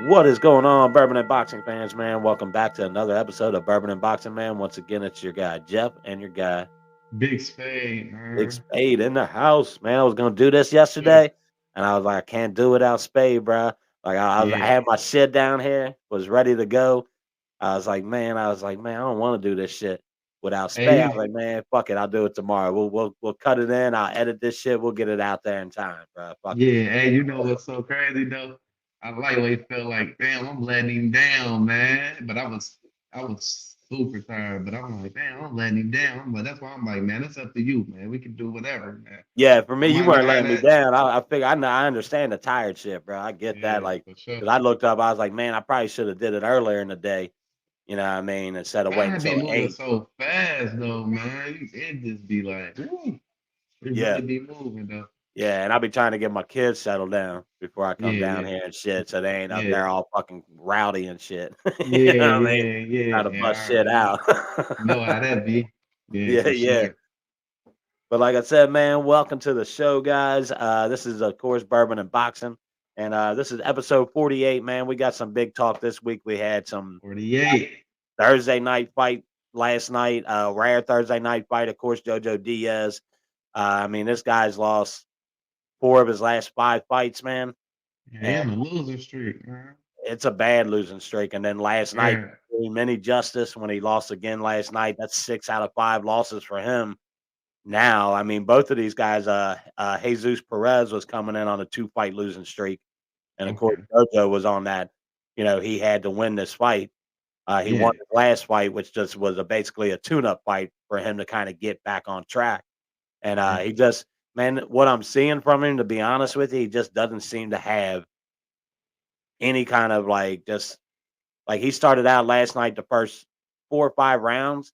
What is going on, Bourbon and Boxing fans, man? Welcome back to another episode of Bourbon and Boxing, man. Once again, it's your guy, Jeff, and your guy, Big Spade, Big man. Spade, in the house, man. I was going to do this Yes. yesterday, and I was like, I can't do it without Spade, bro. Like, I Yeah. had my shit down here, was ready to go. I was like, man, I don't want to do this shit without Hey, Spade. I was you. like, man, fuck it, I'll do it tomorrow. We'll cut it in. I'll edit this shit. We'll get it out there in time, bro. Fuck it. Yeah. Hey, you know what's so crazy though? I like what it felt like. Damn, I'm letting him down, man. But I was super tired. But I'm like, damn, I'm letting him down. But that's why I'm like, man, it's up to you, man. We can do whatever, man. Yeah, for me, I you might not weren't have letting me that. down. I figure I know I understand the tired shit, bro. I get that. Yeah, Like, for sure. 'cause I looked up, I was like, man, I probably should have did it earlier in the day. You know what I mean? Instead of waiting Time be till moving 8. so fast though, man. It just be like, woo, it Yeah, really be moving though. yeah, and I'll be trying to get my kids settled down before I come Yeah, down yeah, here and shit, so they ain't up yeah. there all fucking rowdy and shit. You Yeah, know what I mean? yeah, Trying to yeah, yeah. bust I shit already know. out. Know how that be. Yeah, Yeah, for yeah. sure. But like I said, man, welcome to the show, guys. This is of course Bourbon and Boxing, and this is episode 48. Man, we got some big talk this week. We had some 48. Thursday night fight last night, rare Thursday night fight. Of course, JoJo Diaz. I mean, this guy's lost 4 of his last 5 fights, man, Yeah, he and on a losing streak, man. it's a bad losing streak. And then last night, Yeah. many justice when he lost again last night. That's 6 out of 5 losses for him. Now, I mean, both of these guys, Jesus Perez was coming in on a 2-fight losing streak, and of course, Okay. JoJo was on that. You know, he had to win this fight. He Yeah. won his last fight, which just was basically a tune-up fight for him to kind of get back on track. And Yeah. he just, man, what I'm seeing from him, to be honest with you, he just doesn't seem to have any kind of like just like he started out last night, the first 4 or 5 rounds,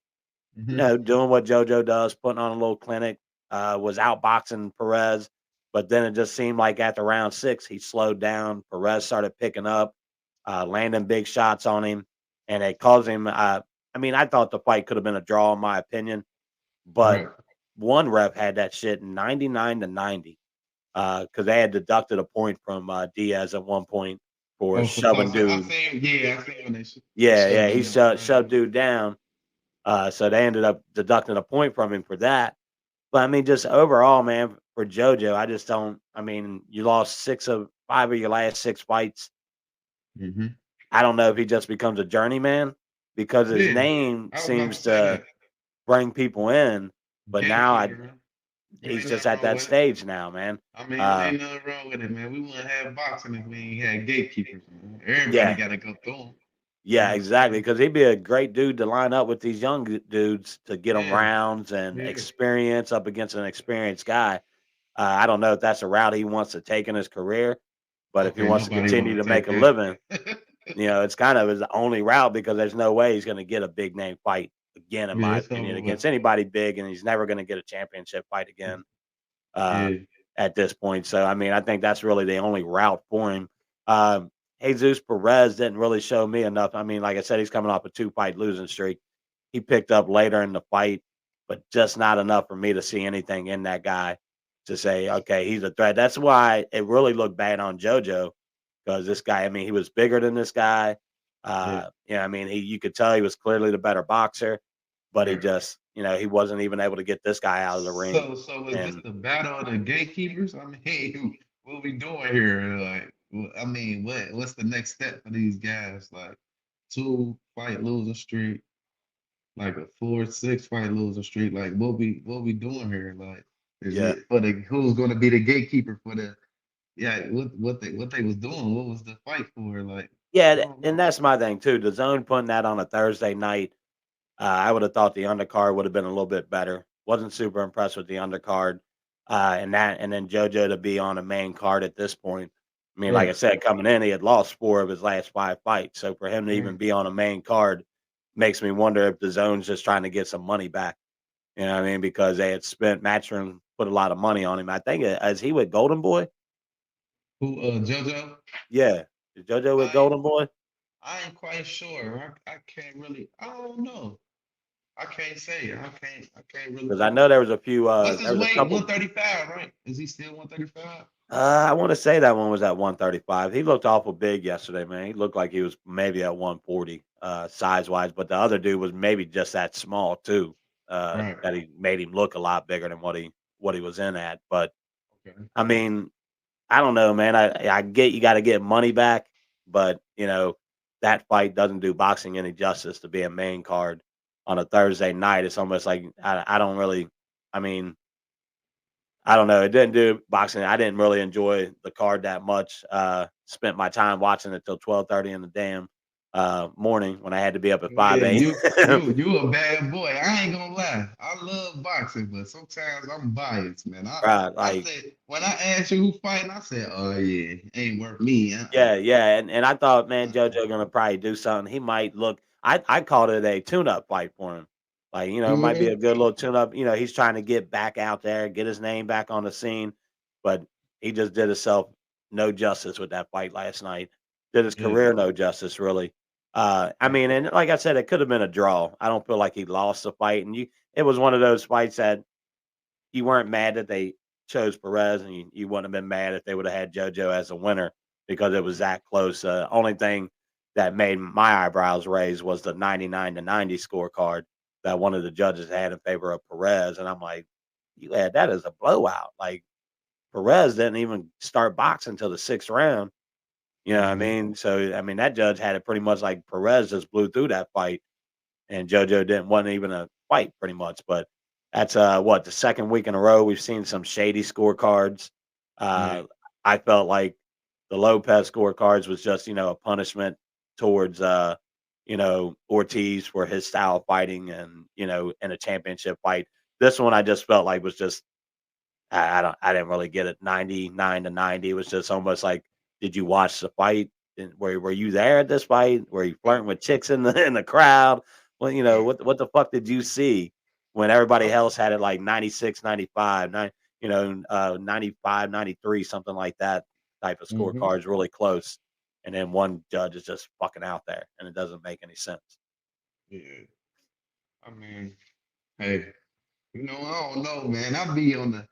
you Hmm. know, doing what JoJo does, putting on a little clinic, was outboxing Perez. But then it just seemed like after round 6, he slowed down. Perez started picking up, landing big shots on him, and it caused him. I mean, I thought the fight could have been a draw, in my opinion, but Right. one ref had that shit 99-90 because they had deducted a point from Diaz at one point for Oh, for shoving toss. I dude. seen. Yeah, I seen when they Yeah, shoved yeah, he him down the shoved ground. dude down. So they ended up deducting a point from him for that. But I mean, just overall, man, for JoJo, I just don't. I mean, you lost 5 of your last 6 fights. Hmm. I don't know if he just becomes a journeyman because his Yeah. name I was about to seems say to that. bring people in, but now Gatekeeper, man. he's Ain't just nothing at wrong that with it. stage now, man. I mean, Uh, ain't nothing wrong with it, man. We wouldn't have boxing if we ain't had gatekeepers, man. Everybody yeah, got to go through them. You know yeah, what I'm exactly. saying? Because he'd be a great dude to line up with these young dudes to get them Yeah. rounds and Yeah. experience up against an experienced guy. I don't know if that's a route he wants to take in his career, but if he Okay, wants to nobody continue want to to take make a that. living, you know, it's kind of his only route because there's no way he's going to get a big name fight again, in Yeah, my it's opinion, over with. against anybody big, and he's never going to get a championship fight again uh, Yeah. at this point. So, I mean, I think that's really the only route for him. Um, Jesus Perez didn't really show me enough. I mean, like I said, he's coming off a 2-fight losing streak. He picked up later in the fight, but just not enough for me to see anything in that guy to say, okay, he's a threat. That's why it really looked bad on JoJo because this guy, I mean, he was bigger than this guy. Yeah. I mean, you could tell he was clearly the better boxer, but he Right. just, he wasn't even able to get this guy out of the ring. So is this And the battle of the gatekeepers? I mean, what we doing here? Like, I mean, what's the next step for these guys? Like, 2 fight losing streak, like a 4, 6 fight losing streak. Like, what we doing here? Like, is yeah, it for the who's going to be the gatekeeper for the yeah? What they was doing? What was the fight for? Like, I yeah, don't and know. that's my thing too. The zone putting that on a Thursday night, I would have thought the undercard would have been a little bit better. Wasn't super impressed with the undercard, and then JoJo to be on a main card at this point. I mean, like I Right. said, coming in, he had lost 4 of his last 5 fights. So for him to even Right. be on a main card makes me wonder if the zone's just trying to get some money back. You know what I mean? Because they had spent Matchroom put a lot of money on him. I think as he with Golden Boy. Who? JoJo? Yeah, is JoJo with I ain't, Golden Boy? I ain't quite sure. I can't really. I don't know. I can't say. I can't really Because I put know my. there was a few. What's There his was a weight? couple. 135, right? Is he still 135? I want to say that one was at 135. He looked awful big yesterday, man. He looked like he was maybe at 140, size wise, but the other dude was maybe just that small too. Right. That he made him look a lot bigger than what he was in at. But Okay. I mean, I don't know, man. I get you got to get money back, but that fight doesn't do boxing any justice to be a main card on a Thursday night. It's almost like I don't really. I mean, I don't know. It didn't do boxing. I didn't really enjoy the card that much. Spent my time watching it till 12:30 in the damn morning when I had to be up at Yeah, 5 a.m. you a bad boy. I ain't gonna lie. I love boxing, but sometimes I'm biased, man. Right, I like said when I asked you who fighting, I said, oh yeah, ain't worth me. yeah, yeah, and I thought, man, Uh-uh. JoJo gonna probably do something. He might look. I called it a tune-up fight for him. Like it might be Mm-hmm. a good little tune-up. He's trying to get back out there, get his name back on the scene, but he just did himself no justice with that fight last night. Did his Yeah. career no justice, really. I mean, and like I said, it could have been a draw. I don't feel like he lost the fight, and it was one of those fights that you weren't mad that they chose Perez, and you wouldn't have been mad if they would have had JoJo as a winner because it was that close. Only thing that made my eyebrows raise was the 99-90 scorecard that one of the judges had in favor of Perez, and I'm like, you had that as a blowout. Like Perez didn't even start boxing until the sixth round. You know what I Mm-hmm. mean? So I mean that judge had it pretty much like Perez just blew through that fight and JoJo didn't wasn't even a fight pretty much. But that's what the second week in a row we've seen some shady scorecards. Uh, Right. I felt like the Lopez scorecards was just a punishment towards Ortiz for his style of fighting and in a championship fight. This one I just felt like was just I didn't really get it 99-90. It was just almost like, did you watch the fight? And were you there at this fight? Were you flirting with chicks in the in the crowd? Well, what the fuck did you see when everybody Oh, else had it like 96, 95, 95, 93, something like that type of mm-hmm. scorecards really close. And then one judge is just fucking out there and it doesn't make any sense. Yeah. I mean, hey, I don't know, man. I be on the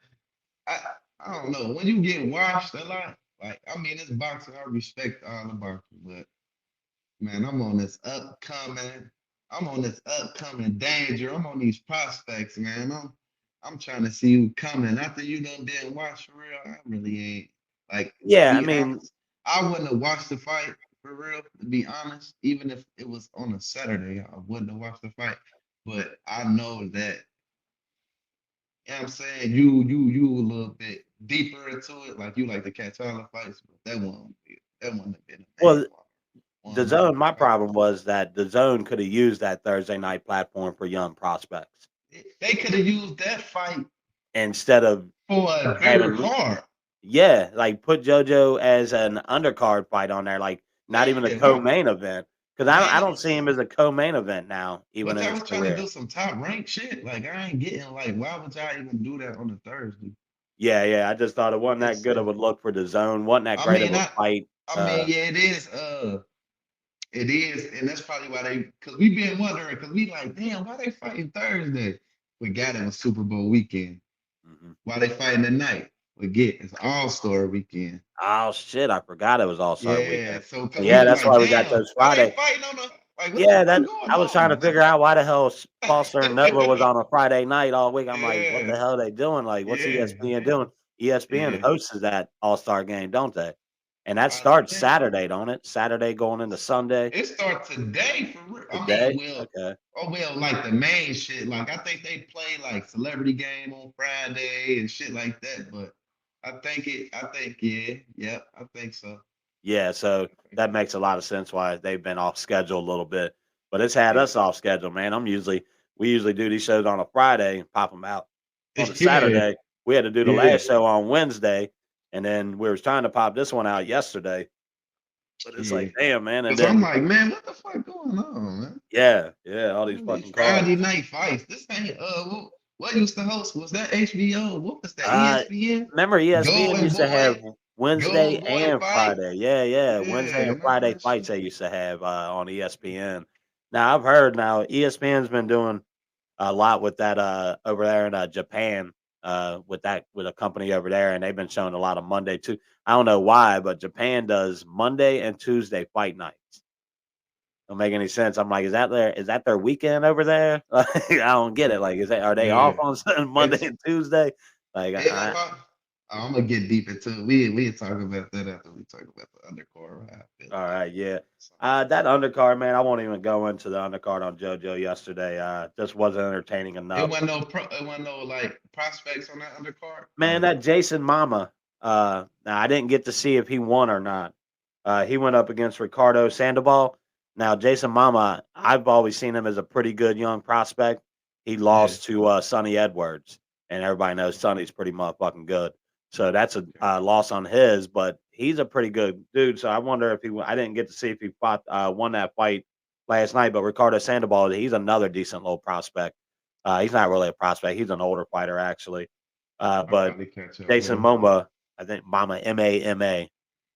I I don't know. When you get washed a lot, like I mean, it's boxing. I respect all the boxing, but man, I'm on this upcoming danger. I'm on these prospects, man. I'm trying to see who coming. After you done been watched for real, I really ain't like to Yeah, I be mean, honest. I wouldn't have watched the fight for real, to be honest. Even if it was on a Saturday, I wouldn't have watched the fight. But I know that, you know what I'm saying, you a little bit deeper into it, like you like to catch all the fights, but that wouldn't have been a well, main the one of zone. those My fights. problem was that the zone could have used that Thursday night platform for young prospects. They could have used that fight Instead of for a bigger having card. yeah, like, put JoJo as an undercard fight on there, like, not even a Yeah, what co-main event, because I man? don't see him as a co-main event now, even What in y'all his was trying to career. do some top rank shit? Like I ain't getting like why would y'all even do that on a Thursday? Yeah, yeah, I just thought it wasn't that It's good of a look for the zone, wasn't that I great of mean a fight. I mean yeah it is and that's probably why they because we been wondering because we like damn why they fighting Thursday? We got it was Super Bowl weekend. Mhm. Why they fighting tonight? We get it's All Star weekend. Oh, shit, I forgot it was All-Star Yeah, weekend. so because we Yeah, was that's like, why we got damn, those why they Friday. fighting on the like what the Yeah, fuck that going I was trying to on? figure out why the hell Foster and Nova was on a Friday night all week. I'm like, what Yeah, the hell are they doing? Like, what's yeah, ESPN doing? ESPN yeah. hosts that All-Star game, don't they? And that I starts think Saturday, don't it? Saturday going into Sunday it starts today for real. I mean, today. Okay. like the main shit. Like I think they play like celebrity game on Friday and shit like that. But I think yeah, yep, I think so. Yeah, so I think that so. makes a lot of sense why they've been off schedule a little bit. But it's had Yeah, us off schedule, man. We usually do these shows on a Friday and pop them out on a yeah, Saturday. We had to do the yeah. last show on Wednesday, and then we were trying to pop this one out yesterday. But it's Yeah. like, damn, man. And Cause I'm then, like, man, what the fuck going on, man? yeah, yeah, all these All these fucking cards. Friday night fights. This ain't what used to host? Was that HBO? What was that? Uh, ESPN? Remember ESPN Golden used to have Boy, Wednesday Golden Boy and fight. Friday. Yeah, yeah, Wednesday Yeah, and and all Friday that fights shit. they used to have on ESPN. Now I've heard now ESPN's been doing a lot with that over there in Japan. with a company over there, and they've been showing a lot of Monday too. I don't know why, but Japan does Monday and Tuesday fight nights. Don't make any sense. I'm like, is that their weekend over there? Like, I don't get it. Like, are they off Yeah. on Monday It's and Tuesday? Like, ain't no problem. I'm gonna get deep into it. We talk about that after we talk about the undercard. How I feel all about right, yeah. some. That undercard, man. I won't even go into the undercard on JoJo yesterday. Just wasn't entertaining enough. It wasn't no like prospects on that undercard. Man, that Jason Mama. Now I didn't get to see if he won or not. He went up against Ricardo Sandoval. Now Jason Mama, I've always seen him as a pretty good young prospect. He Yeah. lost to Sonny Edwards, and everybody knows Sonny's pretty motherfucking good. So that's a Okay. loss on his, but he's a pretty good dude. So I wonder if he. I didn't get to see if he won that fight last night, but Ricardo Sandoval, he's another decent little prospect. He's not really a prospect; he's an older fighter actually. I'll But probably catch up with Jason him. Momoa, I think Mama Mama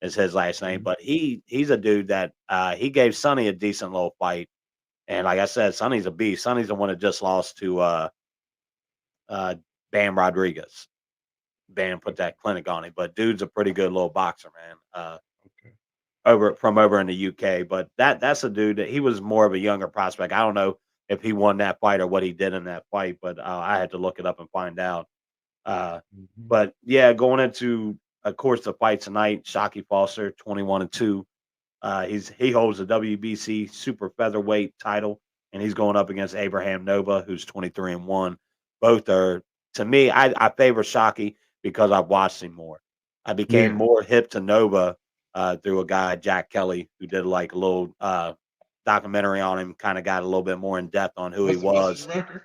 is his last name, Mhm. but he's a dude that he gave Sonny a decent little fight, and like I said, Sonny's a beast. Sonny's the one that just lost to uh, Bam Rodriguez. Bam put Okay. that clinic on him, but dude's a pretty good little boxer, man. Okay. Over in the UK, but that's a dude that he was more of a younger prospect. I don't know if he won that fight or what he did in that fight, but I had to look it up and find out. Uh, Mhm. but yeah, going into of course the fight tonight, Shockey Foster, 21-2. He holds the WBC super featherweight title, and he's going up against Abraham Nova, who's 23-1. Both are to me, I favor Shockey because I've watched him more. I became Yeah. more hip to Nova through a guy, Jack Kelly, who did like a little documentary on him, kind of got a little bit more in depth on who he What's his was. record?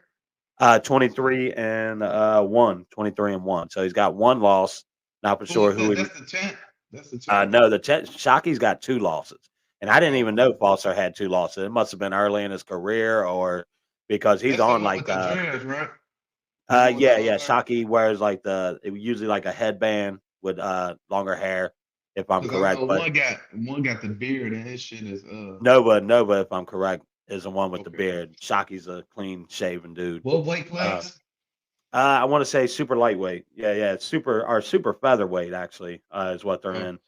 23 and 1, 23 and 1. So he's got one loss. Not for Who sure is who that? he. That's the champ. That's the champ. No, Shocky's got two losses, and I didn't even Oh, know Foster had two losses. It must have been early in his career, or because he's that's the on one like with the dreads, right? He the one with the yeah, long hair. Shockey wears like usually like a headband with longer hair, if I'm Cause I correct. know But one got the beard and his shit is Nova, if I'm correct, is the one with the okay. beard. Shockey's a clean shaven dude. What weight Uh, class? I want to say super lightweight. Yeah, yeah, super featherweight actually is what they're Oh, in.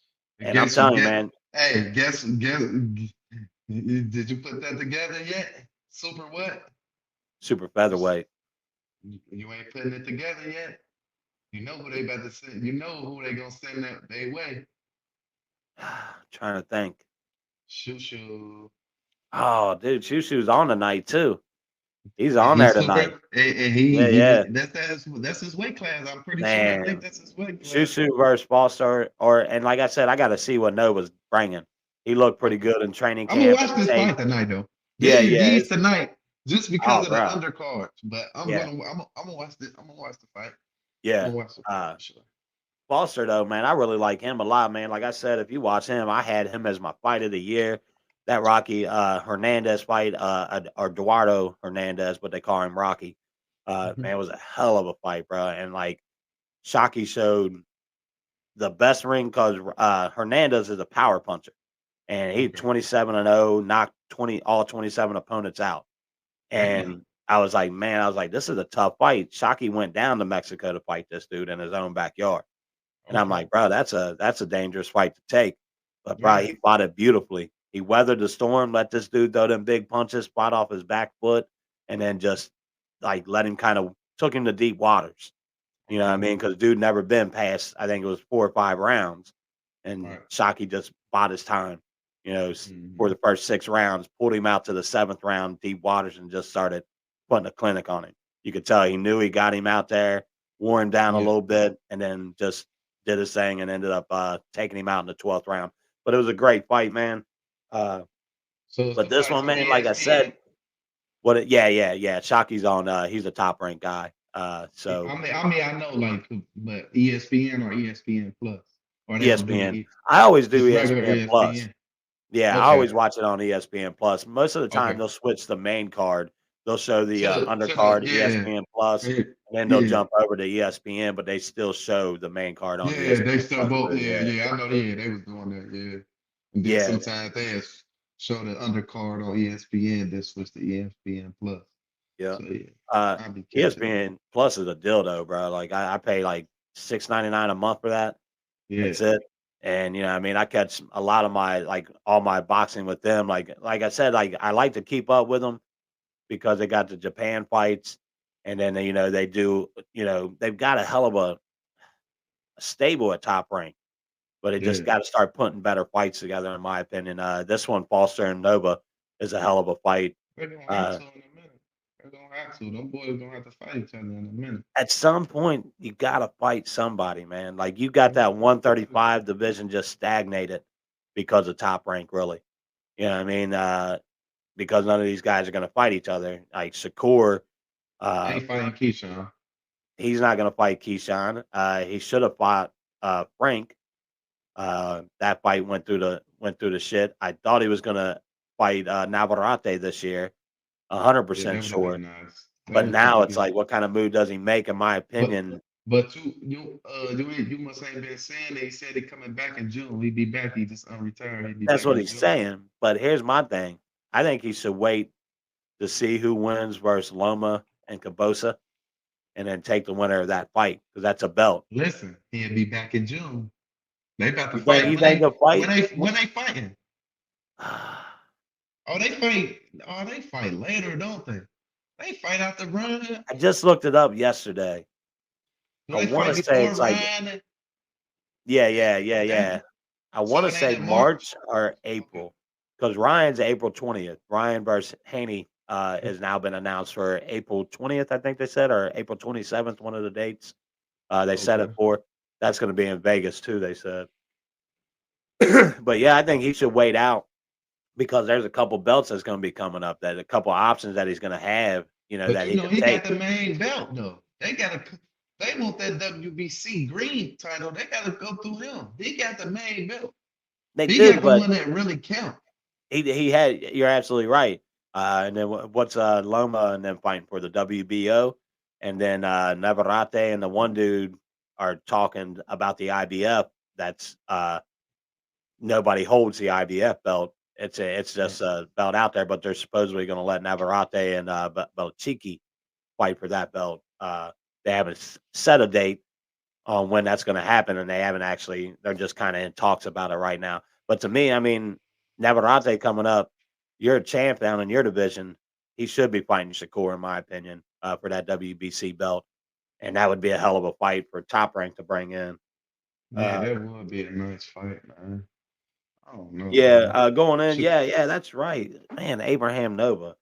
And I'm guess telling you, get man, hey, guess did you put that together yet? Super what? super featherweight. You ain't putting it together yet. You know who they about to send. You know who they gonna send that their way. Trying to think. Shoo shoo. Oh, dude, Shushu's on tonight too. He's And on there he's tonight. super. And Yeah, yeah, that's his weight class. I'm pretty sure. I think man. that's his weight class. Shushu versus Foster, or and like I said, I got to see what Nova's bringing. He looked pretty Okay. good in training I'm gonna camp watch and this tape. fight tonight though. Yeah, Give me yeah, these tonight just because oh, of the bro, undercards. But yeah, I'm gonna watch this. I'm gonna watch the fight. I'm yeah. gonna watch the fight Uh, for sure. Foster though, man, I really like him a lot, man. Like I said, if you watch him, I had him as my fight of the year. That Rocky Hernandez fight, or Eduardo Hernandez, but they call him Rocky. Mhm. Man, it was a hell of a fight, bro. And like Shockey showed the best ring because Hernandez is a power puncher, and he Okay. 27-0, knocked 27 opponents out. Damn. And I was like, this is a tough fight. Shockey went down to Mexico to fight this dude in his own backyard. And I'm Okay. like, bro, that's a dangerous fight to take. But bro, Yeah. he fought it beautifully. He weathered the storm, let this dude throw them big punches, fought off his back foot, and then just like let him kind of took him to deep waters. You know what I Okay. mean? Because dude never been past, I think it was 4 or 5 rounds, and Right. Shockey just bought his time. For Hmm. the first 6 rounds, pulled him out to the seventh round, deep waters, and just started putting a clinic on him. You could tell he knew he got him out there, wore him down a Yeah. little bit, and then just did his thing and ended up taking him out in the 12th round. But it was a great fight, man. Uh, So it's but the this fights one, on man, like I ESPN. said, yeah, yeah, yeah. Shockey's on. He's a top ranked guy. So I know like, but ESPN or ESPN Plus, or they don't do the ESPN. I always do just regular ESPN Plus. ESPN. Yeah, I Okay. always watch it on ESPN Plus. Most of the time, Okay. they'll switch the main card. They'll show the To the undercard yeah. ESPN Plus, Yeah. and then they'll Yeah. jump over to ESPN, but they still show the main card on Yeah, they ESPN still Plus both. too. Yeah, Yeah, yeah. I know. Yeah, they was doing that. Yeah, and then yeah, sometimes they show the undercard on ESPN. That switch to ESPN Plus. Yeah. So yeah, Uh, I'll be catching up. ESPN Plus is a dildo, bro. Like I pay like 6.99 a month for that. Yeah, That's it. And I mean, I catch a lot of my like all my boxing with them. Like I said, like I like to keep up with them because they got the Japan fights, and then they do they've got a hell of a stable at Top Rank, but they just yeah. got to start putting better fights together, in my opinion. This one, Foster and Nova, is a hell of a fight. They're gonna have Uh, to in a minute. They're gonna have to. Them boys gonna have to fight each other in a minute. at some point, you got to fight somebody, man. Like you got Yeah, that 135 division just stagnated because of Top Rank, really. You know what I mean? Because none of these guys are going to fight each other. Like Shakur, they uh, ain't fighting Keyshawn. he's not going to fight Keyshawn. He should have fought Frank. That fight went through the shit. I thought he was going to fight Navarrete this year, Yeah, 100% that would have sure. been nice. That But would have now been it's good. like, what kind of move does he make? In my But opinion, you must ain't been saying that he said he coming back in June. He be back. He just unretired. He be that's back what in he's June. saying. But here's my thing: I think he should wait to see who wins versus Loma and Cabosa, and then take the winner of that fight because that's a belt. Listen, he'll be back in June. They about to You think fight you think he'll fight? when they fighting. Oh, they fight. Oh, they fight later, don't they? They fight after Ryan. I just looked it up yesterday. Do I they want fight to say before it's like, Ryan yeah, and yeah, yeah, yeah. Denver? I So want to it ain't say in March. March or Okay. April because Ryan's April 20th. Ryan versus Haney Okay. has now been announced for April 20th, I think they said, or April 27th, one of the dates. They set Okay. it for. That's going to be in Vegas too, they said. But yeah, I think he should wait out because there's a couple belts that's going to be coming up, that a couple options that he's going to have, But that you he know, can he got take. the main belt though. They want that WBC green title. They gotta go through him. He got the main belt. They He do, got the but one that really count. he had. You're absolutely right. And then what's Loma and then fighting for the WBO, and then Navarrete and the one dude are talking about the IBF. That's nobody holds the IBF belt. It's Right. just a belt out there, but they're supposedly going to let Navarrete and Belchiki fight for that belt. They haven't set a date on when that's going to happen, and they haven't actually. They're just kind of in talks about it right now. But to me, I mean, Navarrete coming up, you're a champ down in your division. He should be fighting Shakur, in my opinion, for that WBC belt, and that would be a hell of a fight for Top Rank to bring in. Yeah, Uh, that would be a nice fight, man. I don't know, yeah, man. going in, Should, yeah, yeah, that's right, man. Abraham Nova.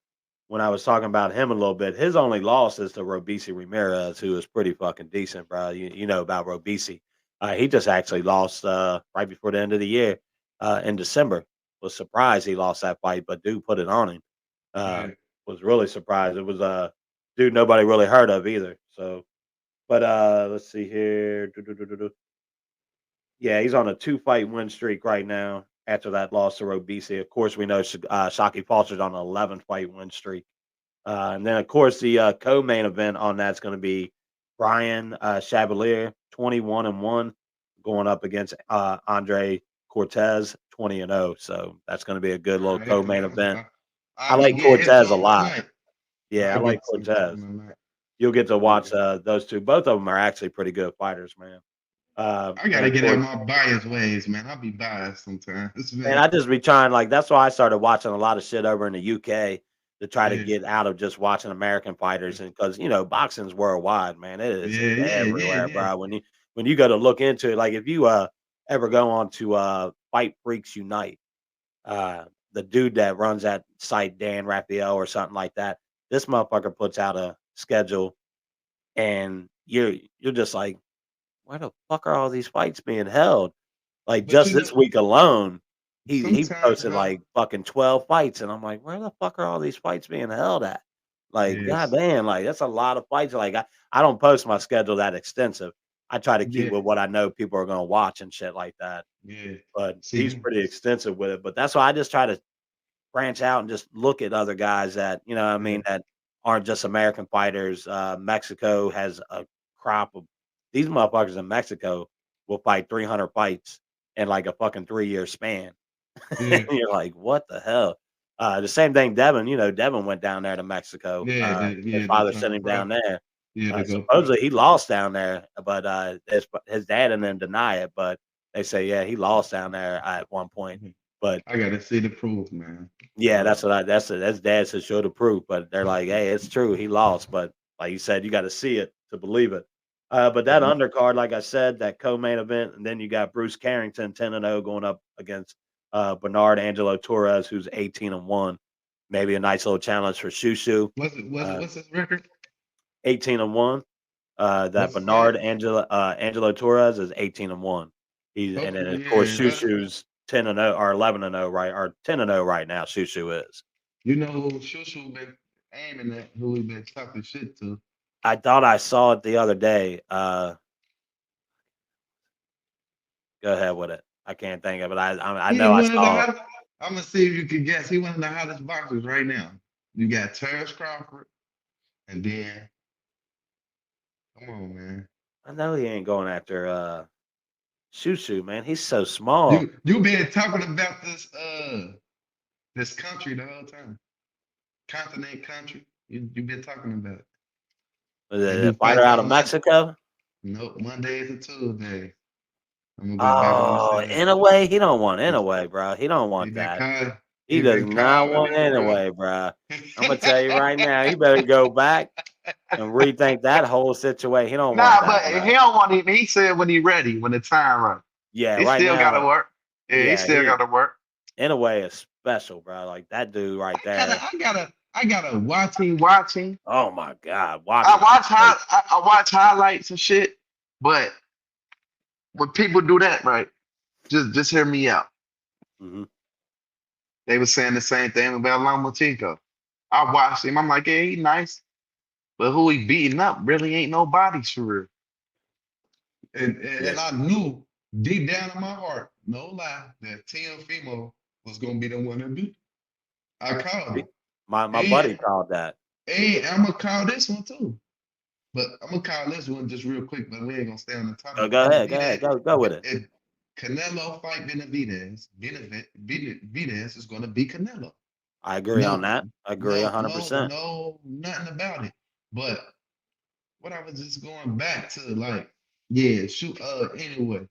When I was talking about him a little bit, his only loss is to Robeisy Ramirez, who is pretty fucking decent, bro. You know about Robeisy. He just actually lost right before the end of the year in December. Was surprised he lost that fight, but dude put it on him. Uh, yeah. was really surprised. It was a dude nobody really heard of either. So, but let's see here. Yeah, he's on a 2-fight win streak right now after that loss to Robeisy. Of course, we know Shockey Foster's on an 11-fight win streak. And then, of course, the co-main event on that's going to be Brian Chavalier, 21-1, going up against Andre Cortez, 20-0. So that's going to be a good little All right, co-main event. I I'll be like getting his Cortez a on lot. tonight. Yeah, I I'll like get some Cortez. tonight. You'll get to Yeah. watch those two. Both of them are actually pretty good fighters, man. I And gotta of get out course, my bias ways, man. I'll be biased sometimes, and man. I just be trying, like, that's why I started watching a lot of shit over in the UK to try to Yeah, get out of just watching American fighters, and because boxing's worldwide, man, it is yeah, yeah, yeah, everywhere, yeah. bro. When you go to look into it, like if you ever go on to Fight Freaks Unite, the dude that runs that site, Dan Raphael or something like that, this motherfucker puts out a schedule, and you're just like, where the fuck are all these fights being held? Like, But just you know, this week alone, he sometimes, posted, bro. like, fucking 12 fights, and I'm like, "Where the fuck are all these fights being held at?" Like, Yes, goddamn, like, that's a lot of fights, like, I don't post my schedule that extensive. I try to keep yeah, with what I know people are gonna watch and shit like that, yeah. but he's See, pretty extensive with it, but that's why I just try to branch out and just look at other guys that, what I yeah, mean, that aren't just American fighters. Mexico has a crop of these motherfuckers in Mexico will fight 300 fights in like a fucking 3-year span. yeah, You're like, what the hell? The same thing, Devin. Devin went down there to Mexico. His To father sent turn him pro. down there. Yeah, to go pro. Supposedly he lost down there, but his dad and them deny it. But they say, yeah, he lost down there at one point. Mhm. But I gotta see the proof, man. yeah, Uh, that's dad said show the proof. But they're like, hey, it's true, he lost. But like you said, you got to see it to believe it. But that mhm. undercard, like I said, that co-main event, and then you got Bruce Carrington 10-0 going up against Bernard Angelo Torres, who's 18-1. Maybe a nice little challenge for Shushu. Uh, What's his record? 18-1. That What's his name? Angelo Torres is 18-1. And then of course Yeah, Shushu's 10-0 or 11-0, right? Or 10-0 right now. Shushu is. you know who Shushu been aiming at, who he been talking shit to. I thought I saw it the other day. Go ahead with it. I can't think of it. I He know I one of the saw it. hottest. I'm gonna see if you can guess. He one of the hottest boxers right now. You got Terrence Crawford, and then come on, man. I know he ain't going after Shushu, man. He's so small. You been talking about this country the whole time. Continent country. You been talking about it. They The be fighter fighting out of on Monday. Mexico. Nope, Mondays and Tuesdays. I'm gonna go back on and Oh, say that. in a way, he don't want in He, a way, bro. He don't he want been that. calling. He He does been not calling want it, in a bro. way, bro. I'm gonna tell you right now. He better go back and rethink that whole situation. He don't want Nah, that, but bro. he don't want him. He said when he ready, when the time right. Yeah, He right still got to now, work. Yeah, he yeah, still got to work. in a way is special, bro. Like that dude right there. I gotta watch him. Watching. Oh my God, watch him. I watch highlights and shit. But when people do that, right? Just hear me out. Mm-hmm. They were saying the same thing about Lomachenko. I watched him. I'm like, yeah, he nice, but who he beating up really ain't nobody for real. Yeah, And I knew deep down in my heart, no lie, that Fimo was gonna be the one to beat. I called he- it. my And buddy called that. I'm gonna call this one too. But I'm gonna call this one just real quick, but we ain't gonna stay on the Oh, topic. go ahead, go ahead, go with it. If Canelo fight Benavidez is gonna be Canelo. I agree on No, that. I agree 100%. nothing about it. But what I was just going back to, like, yeah, shoot. Anyway,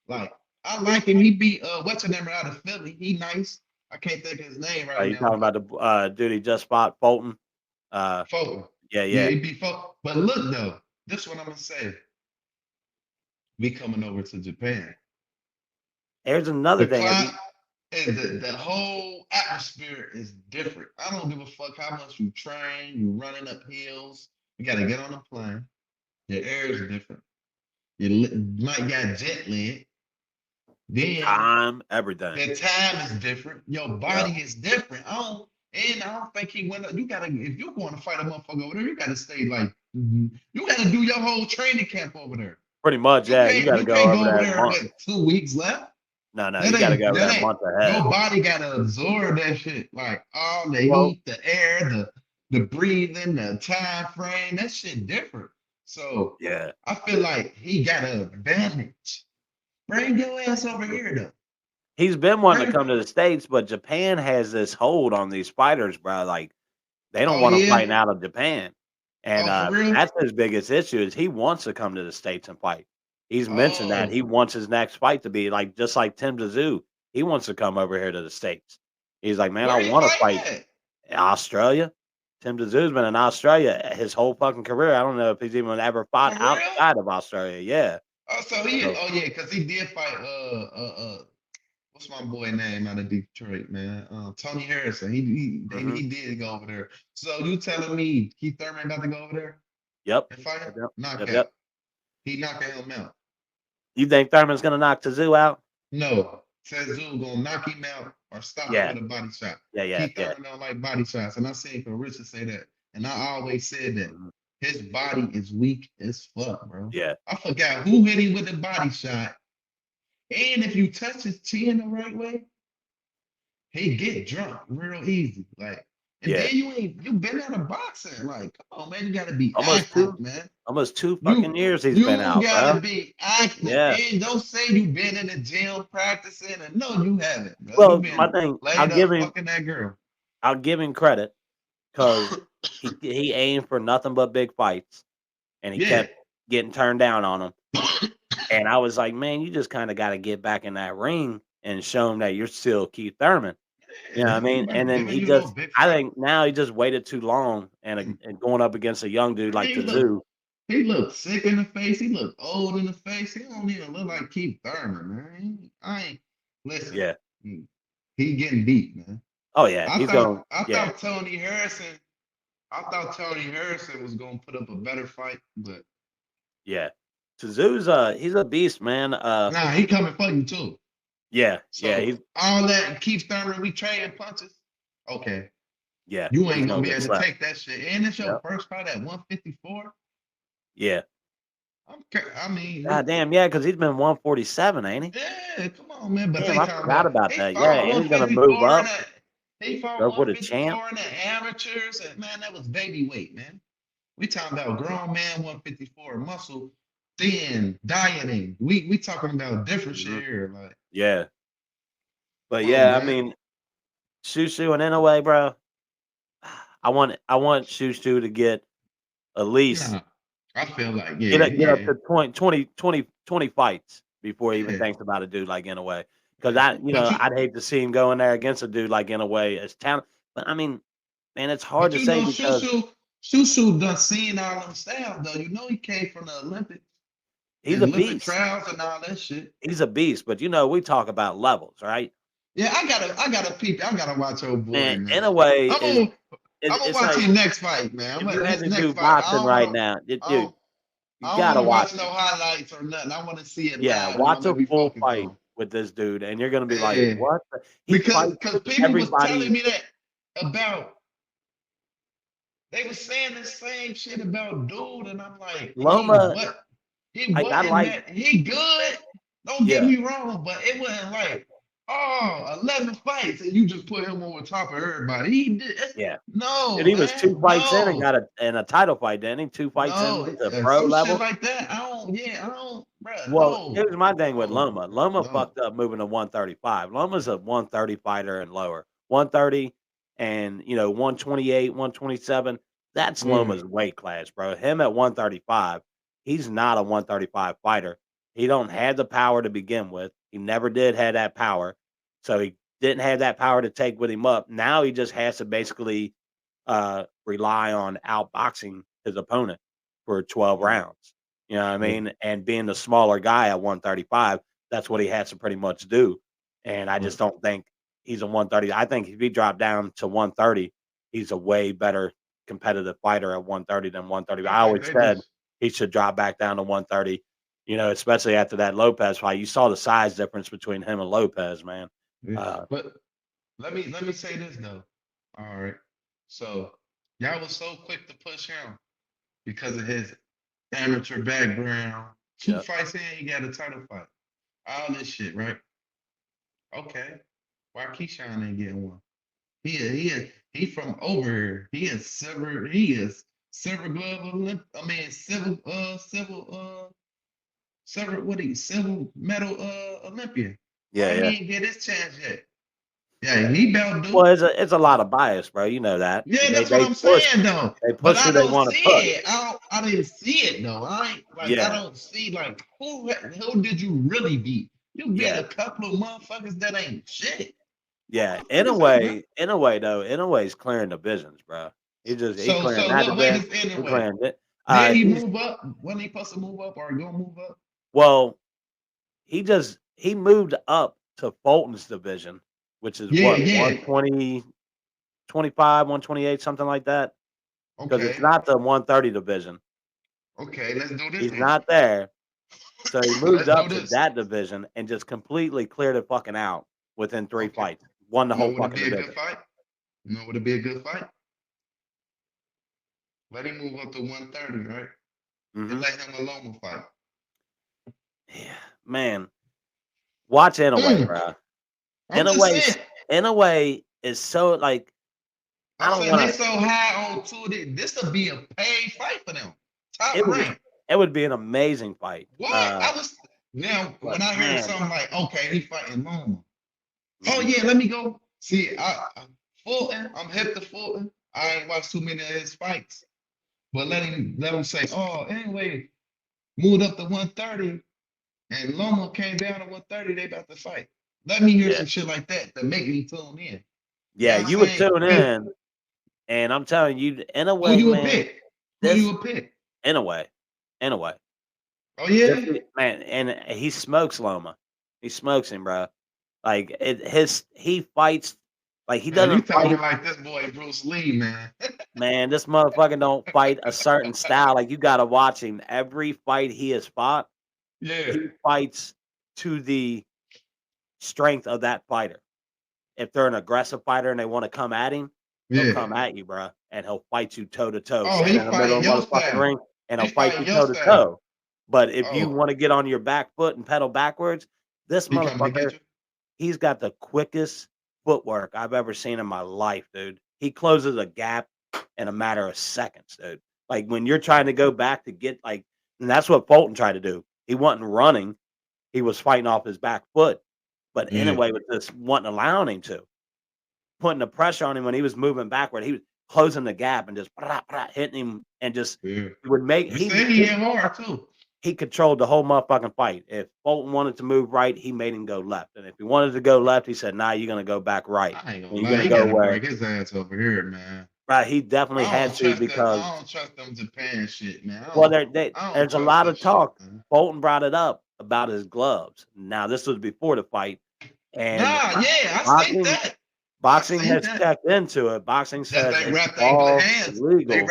like I like him. He beat what's the name out of Philly? He nice. I can't think of his name right You now, talking but about the dude he just fought Fulton? Uh, Fulton. yeah, Yeah, yeah. he beat Fulton. But look though, this one I'm gonna say. We coming over to Japan. Here's another The thing. Have climate you? and the whole atmosphere is different. I don't give a fuck how much you train, you running up hills. You gotta get on a plane. The air is different. Might got jet lag. Then Time, everything. the time is different. Your Yep. body is different. I don't think he went up. You gotta, if you're going to fight a motherfucker over there, you gotta stay like, you gotta do your whole training camp over there. Pretty much, yeah. You got to You go can't over go over there a there month. with 2 weeks left. No, no, you got to go over there a That ain't month ahead. your body gotta absorb that shit. Like all the Well, heat, the air, the breathing, the time frame, that shit different. So yeah. I feel like he got an advantage. Bring your ass over here though. He's been wanting to Bring, come to the States, but Japan has this hold on these fighters, bro. Like they don't oh want him yeah. fighting out of Japan. And Oh for real? that's his biggest issue is he wants to come to the States and fight. He's mentioned that Oh, he wants his next fight to be like just like Tim Tszyu. He wants to come over here to the States. He's like, man, I where he want to fighting fight at? in Australia. Tim Tszyu's been in Australia his whole fucking career. I don't know if he's even ever fought For real? outside of Australia. Yeah. Oh So yeah, because he did fight what's my boy name out of Detroit, man? Tony Harrison. mhm. He did go over there. So you telling me Keith Thurman about to go over there Yep. and fight Yep. him? Yep. Yep. Knockout. Yep. He knocking him out. You think Thurman's gonna knock Tszyu out? No, Tezul gonna knock him out or stop him Yeah. with a body shot. Yeah. Yeah. Keith Yeah. Thurman don't like body shots, and I seen for Richard say that, and I always said that Mhm. his body is weak as fuck, bro. Yeah. I forgot who hit him with the body shot, and if you touch his chin the right way, he get drunk real easy. Like, and Yeah. then you been out of boxing. Like, come on, man, you gotta be Almost active, two. man. Almost 2 fucking You years he's been you out, gotta bro. be active. Yeah. And don't say you been in the gym practicing. And no, you haven't, bro. You Well, my been thing, I'll laid give up him. fucking that girl. I'll give him credit because he aimed for nothing but big fights, and he Yeah. kept getting turned down on them. And I was like, man, you just kind of got to get back in that ring and show him that you're still Keith Thurman. You know what I Yeah, mean? And then giving he you those just, big I fights. think now he just waited too long and going up against a young dude like He look Tszyu. he looked sick in the face. He looked old in the face. He don't even look like Keith Thurman, man. I ain't listen. Yeah. He getting beat, man. Oh yeah. I He's thought going. I Yeah. thought Tony Harrison. I thought Tony Harrison was gonna put up a better fight, but Yeah. Tszyu's he's a beast, man. nah, he coming for you too. Yeah. Yeah. So all that Keith Thurman, we trading punches. Okay, Yeah. you He's ain't gonna gonna be get able to slapped. take that shit. And it's your Yep. first fight at 154. Yeah. I mean, God damn. Yeah. Because he's been 147, ain't he? yeah, come on, man. But Damn, they I talking forgot about he that. Yeah. fought And he's gonna move 154 up. in that. He fought Go for the champ. 154 in the amateurs, and man, that was baby weight, man. We talking about grown man 154 muscle, thin, dieting. We talking about different Mhm. shit here, like. Yeah. But Come on, yeah, I man. mean, Shushu and Inoue, bro. I want Shushu to get at least Nah, I feel like get up yeah, to 20 fights before he even yeah. thinks about a dude like Inoue. Because Yeah. But you, I'd hate to see him go in there against a dude like Inoue as talent. But I mean, man, it's hard but to you say know, because Shushu done seen all them styles though. You know, he came from the Olympics he's and a Olympic beast. trials and all that shit. He's a beast. But we talk about levels, right? Yeah, I gotta peep. I gotta watch old boy, Man, man. Inoue I'm gonna I'm gonna it's watch like his next fight, man. if you had His to do next fight. boxing right now, I dude, don't you I don't gotta want to watch watch no him. highlights or nothing. I want to see it Yeah, live. What I'm watch gonna a be full focused fight on. with this dude, and you're gonna be like, Yeah, "What?" He because fights people was telling everybody. me that about. They were saying the same shit about dude, and I'm like, Loma, he I wasn't like, that he good. Don't get yeah, me wrong, but it wasn't like, oh, 11 fights and you just put him on top of everybody. He did yeah. Dude, no, he was 2 man, fights in and no, got a title fight, didn't he? 2 fights in no, to pro some shit level. like that. I don't, bruh, Well, no, here's my thing with no, Loma. Loma no. fucked up moving to 135. Loma's a 130 fighter and lower. 130 and 128, 127. That's Yeah, Loma's weight class, bro. Him at 135, he's not a 135 fighter. He don't have the power to begin with. He never did have that power. So he didn't have that power to take with him up. Now he just has to basically rely on outboxing his opponent for 12 yeah, rounds. You know what I yeah, mean? And being the smaller guy at 135, that's what he has to pretty much do. And I yeah. just don't think he's a 130. I think if he dropped down to 130, he's a way better competitive fighter at 130 than 130. I I think always they said just he should drop back down to 130, especially after that Lopez fight. You saw the size difference between him and Lopez, man. yeah. Uh, But let me say this though. All right. So y'all was so quick to push him because of his amateur background. Two yeah. fights in, he got a title fight. All this shit, right? Okay. Why Keyshawn ain't getting one? He from over here. He is silver glove I mean silver medal Olympian. Yeah, Why yeah. he ain't get his chance yet? Yeah, he about Well, due. it's a lot of bias, bro. You know that. Yeah, They that's what they I'm push saying though. they But push I who they don't want to see push. it. I didn't see it though. Yeah, I don't see like who did you really beat? You beat yeah, a couple of motherfuckers that ain't shit. yeah. In a Motherfuckers ain't nothing. way, in a way though, in a way, he's clearing divisions, bro. He clearing So that look, wait division. this He anyway. clearing it. Did he He's move up? When he supposed to move up or gonna move up? well. He moved up to Fulton's division, which is Yeah, what yeah. 120, 25, 128, something like that. Because it's Okay. not the 130 division. Okay, let's do this He's then. not there. So he moved Let's do up to this. that division and just completely cleared it fucking out within 3 Okay. fights. Won the You know whole would it fucking be a good division. fight? You know would it be a good fight? Let him move up to 130, right? And Mhm. let him alone fight. Yeah, man. Watch Inoue, Mm, bro. I'm just saying. Inoue is so like I I'm don't saying they wanna so high on two. This will be a paid fight for them. Top it would rank. it would be an amazing fight. What? I was now But when I heard man, something like, okay, he fighting Loma. Oh mhm. yeah, let me go. See, Fulton, I'm hip to Fulton. I ain't watched too many of his fights, but let him say, oh, anyway, moved up to 130, and Loma came down to 130. They about to fight. Let me hear Yeah. some shit like that to make me tune in. You Yeah, know what you I'm would saying? tune in, and I'm telling you, in a Who way, you would man, pick? Who you this would pick? in a way, in a way. Oh This yeah. man, and he smokes Loma. He smokes him, bro. Like he fights like he Man, you doesn't talking fight. like this boy Bruce Lee, man. Man, this motherfucker don't fight a certain style. Like you gotta watch him. Every fight he has fought, Yeah. he fights to the strength of that fighter. If they're an aggressive fighter and they want to come at him, he'll Yeah. come at you, bro, and he'll fight you toe to toe, Oh, stand he in the middle fighting of the your motherfucking style. ring, and He he'll fight you fighting your toe to style. toe. But if you Oh, want to get on your back foot and pedal backwards, this he coming to motherfucker, get you? he's got the quickest footwork I've ever seen in my life, dude. He closes a gap in a matter of seconds, dude. Like when you're trying to go back to get like, and that's what Fulton tried to do. He wasn't running; he was fighting off his back foot. But Yeah. anyway, with this, wasn't allowing him to putting the pressure on him when he was moving backward. He was closing the gap and just hitting him and just Yeah. would make You said he hit hard too. he controlled the whole motherfucking fight. If Fulton wanted to move right, he made him go left. And if he wanted to go left, he said, "Nah, you're gonna go back right. I ain't gonna And you're lie, gonna he go gotta where." break his ass over here, man. Right, he definitely had to because I don't trust them Japan shit, man. well, I don't there's a trust lot that of shit, talk. man. Fulton brought it up about his gloves. Now this was before the fight, and Nah, yeah, I seen boxing that. I boxing seen has that. checked into it. Boxing That says they it's wrap their all hands. legal.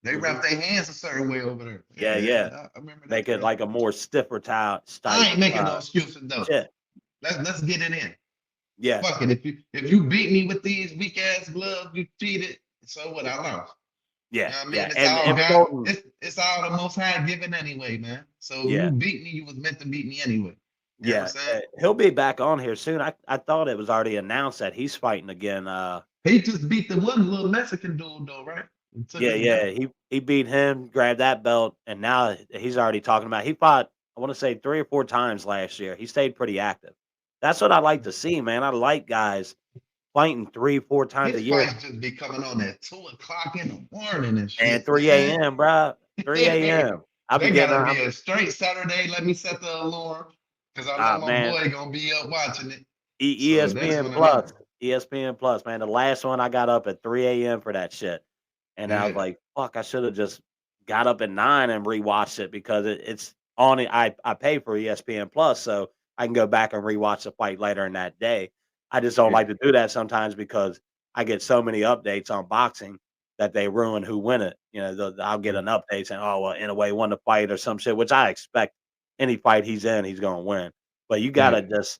They Mhm. wrap their hands a certain way over there. Yeah, yeah. Yeah, I remember that, Make it bro. like a more stiffer I type, ain't making no excuses though. shit. Let's get it in. Yeah, Fuck it. If you beat me with these weak ass gloves, you cheated. So what? I lost. You yeah, know what I yeah, mean? It's and all if God. Fulton It's all the Most High given anyway, man. So yeah, you beat me, you was meant to beat me anyway. You know what I'm yeah, saying? he'll be back on here soon. I thought it was already announced that he's fighting again, He just beat the one little Mexican dude though, right? And took yeah, his yeah, belt. he beat him, grabbed that belt, and now he's already talking about he fought, I wanna say 3 or 4 times last year. He stayed pretty active. That's what I like to see, man. I like guys fighting 3, 4 times a His year, fights just be coming on at 2 o'clock in the morning and and shit, 3 man. AM, bruh, 3 AM. I be They getting gotta up, be a straight Saturday. Let me set the alarm because I know my man. boy gonna be up watching it. So that's ESPN when I Plus, know. ESPN Plus, man. The last one I got up at 3 AM for that shit, and I was Yeah, like, "Fuck, I should have just got up at 9 and rewatched it because it's on it. I pay for ESPN Plus, so I can go back and rewatch the fight later in that day. I just don't yeah, like to do that sometimes because I get so many updates on boxing that they ruin who win it. You know, I'll get yeah, an update saying, "Oh, well, in a way, won the fight" or some shit, which I expect any fight he's in, he's gonna win. But you yeah. gotta just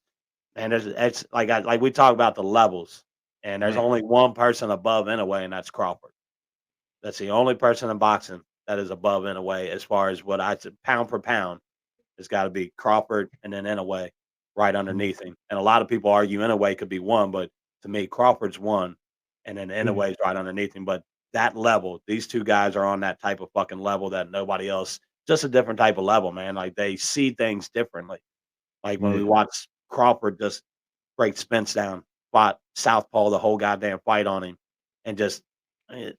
and there's it's like we talk about the levels, and there's Right. only one person above Inoue, and that's Crawford. That's the only person in boxing that is above Inoue as far as what I said, pound for pound. It's got to be Crawford and then Inoue right Mhm. underneath him. And a lot of people argue Inoue could be one, but to me, Crawford's one, and then Yeah, Inoue's right underneath him. But that level, these two guys are on that type of fucking level that nobody else. Just a different type of level, man. Like they see things differently. Like when we yeah. watch Crawford just break Spence down, fought southpaw the whole goddamn fight on him, and just eh,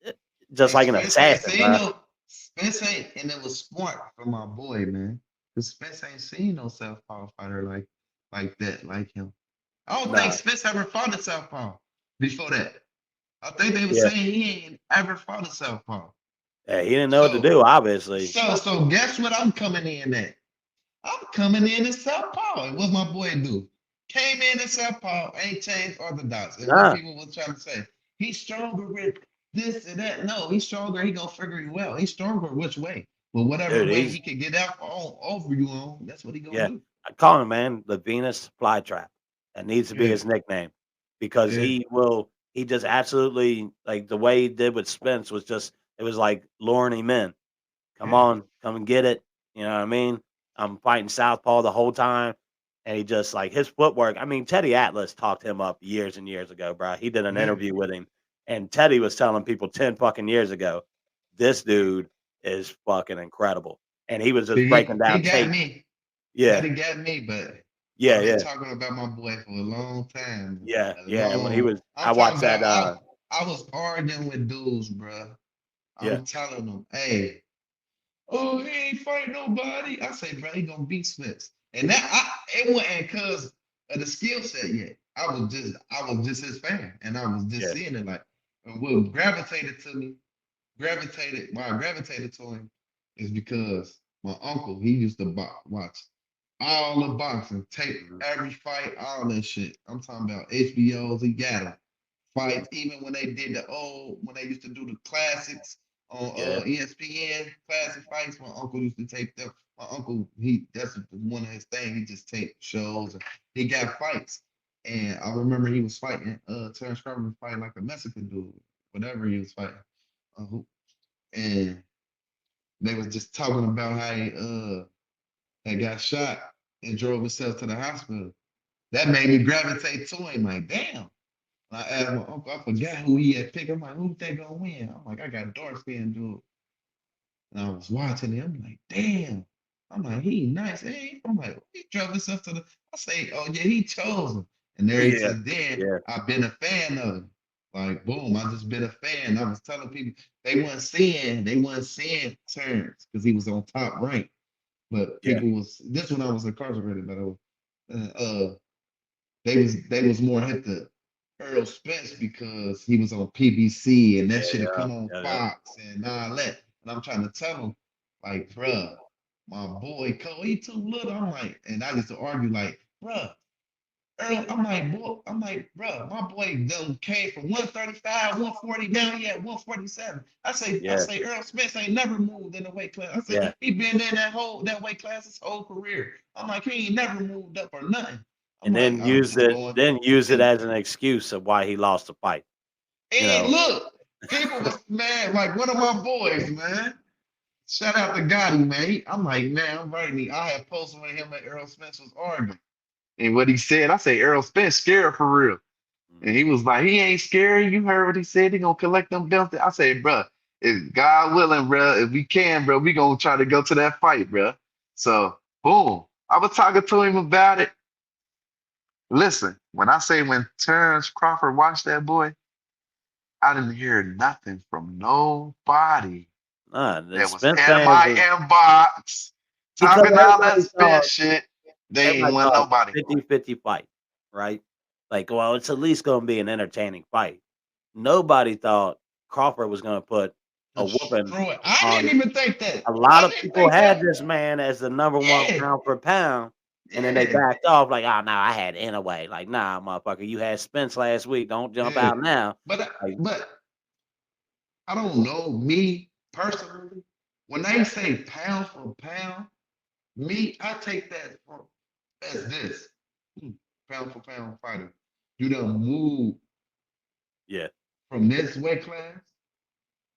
eh, just Hey, like an Spence ain't assassin, seen bro. no. Spence ain't, and it was smart for my boy, man. Cause Spence ain't seen no southpaw fighter like that, like him. I don't think No, Spence ever fought a southpaw before that. I think they were yeah, saying he ain't ever fought a southpaw. yeah, he didn't know what to So, do, obviously. so guess what I'm coming in at? I'm coming in as southpaw. And what my boy do? Came in as southpaw, ain't changed orthodox. And what Nah, people were trying to say, he's stronger with this and that. No, he's stronger. He gonna figure it well. He's stronger which way? But whatever dude, way he's he can get out on over you on, that's what he gonna yeah. do. I call him, man, the Venus flytrap. That needs to be Yeah, his nickname because yeah, he just absolutely like the way he did with Spence was just it was like luring him in. Come yeah, on, come and get it. You know what I mean? I'm fighting southpaw the whole time, and he just like his footwork. I mean, Teddy Atlas talked him up years and years ago, bro. He did an yeah. interview with him, and Teddy was telling people 10 fucking years ago, this dude is fucking incredible, and he was just See, breaking he down got tape. me. Yeah, Teddy got me, but Yeah, I've been yeah, talking about my boy for a long time, yeah, man. A yeah. When he long. was, I'm I talking watched that. about. I was arguing with dudes, bro. Yeah, I'm telling them, hey, oh, he ain't fight nobody. I say, bro, he gonna beat Smith. And it wasn't because of the skill set yet. I was just his fan, and I was just yeah, seeing it like, and what gravitated to me, why I gravitated to him, is because my uncle he used to watch all the boxing, tape mhm, every fight, all that shit. I'm talking about HBOs. He got them fights, even when they did when they used to do the classics on yeah, ESPN, classic fights. My uncle used to tape them. My uncle, that's one of his things. He just taped shows. And he got fights, and I remember he was fighting. Terrence Crawford was fighting like a Mexican dude, whatever he was fighting. And they was just talking about how he had got shot and drove himself to the hospital. That made me gravitate to him. Like, damn. I asked my uncle, I forgot who he had picked. I'm like, who's they gonna win? I'm like, I got dark skin dude. And I was watching it. I'm like, damn. I'm like, he nice. Hey, I'm like, he drove himself to the. I say, oh yeah, he chose him. And there yeah, since then, yeah, I've been a fan of him. Like, boom, I just been a fan. I was telling people they weren't seeing turns because he was on top rank. But yeah, people was this when I was incarcerated, by the way. They was more hit the Earl Spence because he was on PBC and that should have yeah, come on yeah, yeah. Fox and all that. And I'm trying to tell him, like, bruh, my boy Cole, he too little. I'm like, and I used to argue, like, bruh, Earl, bruh, my boy done came from 135, 140 down here at 147. I Yeah, say Earl Spence ain't never moved in the weight class. I yeah. said he been in that weight class his whole career. I'm like, he ain't never moved up or nothing. I'm And like, then I was just going. use it And as an excuse of why he lost the fight. You and know, look, people was man, like one of my boys, man. Shout out to Gotti, man. I'm like, man, I'm writing. I had posted with him at Earl Spence was arguing. And what he said, I say Earl Spence scared for real. And mhm, he was like, he ain't scary. You heard what he said. He gonna collect them belts. I say, bro, if God willing, bro, if we can, bro, we gonna try to go to that fight, bro. So, boom. I was talking to him about it. Listen, when Terrence Crawford watched that boy, I didn't hear nothing from nobody the that was Spence in fans my was inbox because talking all that spin shit. They ain't everybody won thought nobody fight. 50-50 fight, right? Like, well, it's at least gonna be an entertaining fight. Nobody thought Crawford was gonna put a whooping Destroy it. I on. didn't even think that. A lot I of didn't people think had that. this man as the number one Yeah, pound for pound, and then they yeah, backed off like, "Oh, no, I had anyway." Like, "Nah, motherfucker, you had Spence last week. Don't jump yeah. out now." But Like, but I don't know me personally. When they say pound for pound, I take that as this pound for pound fighter. You done move yeah, from this weight class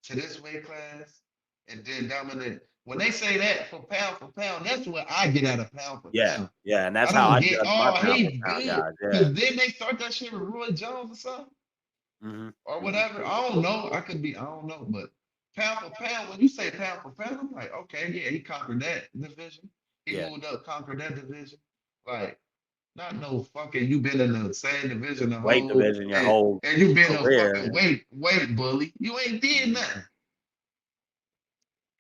to this weight class and then dominate. When they say that for pound, that's what I get out of pound for yeah, pound. yeah, and I that's how don't I get, judge my oh, pound for he pound good. guys. Yeah. Because then they start that shit with Roy Jones or something Hmm. or Hmm. whatever. I don't know. I don't know. But pound for pound, when you say pound for pound, I'm like, okay, yeah, he conquered that division. He Yeah. moved up, conquered that division. Like, not no fucking, you been in the same division the Weight whole, division your whole and you been a career. fucking weight bully. You ain't did Mhm. nothing.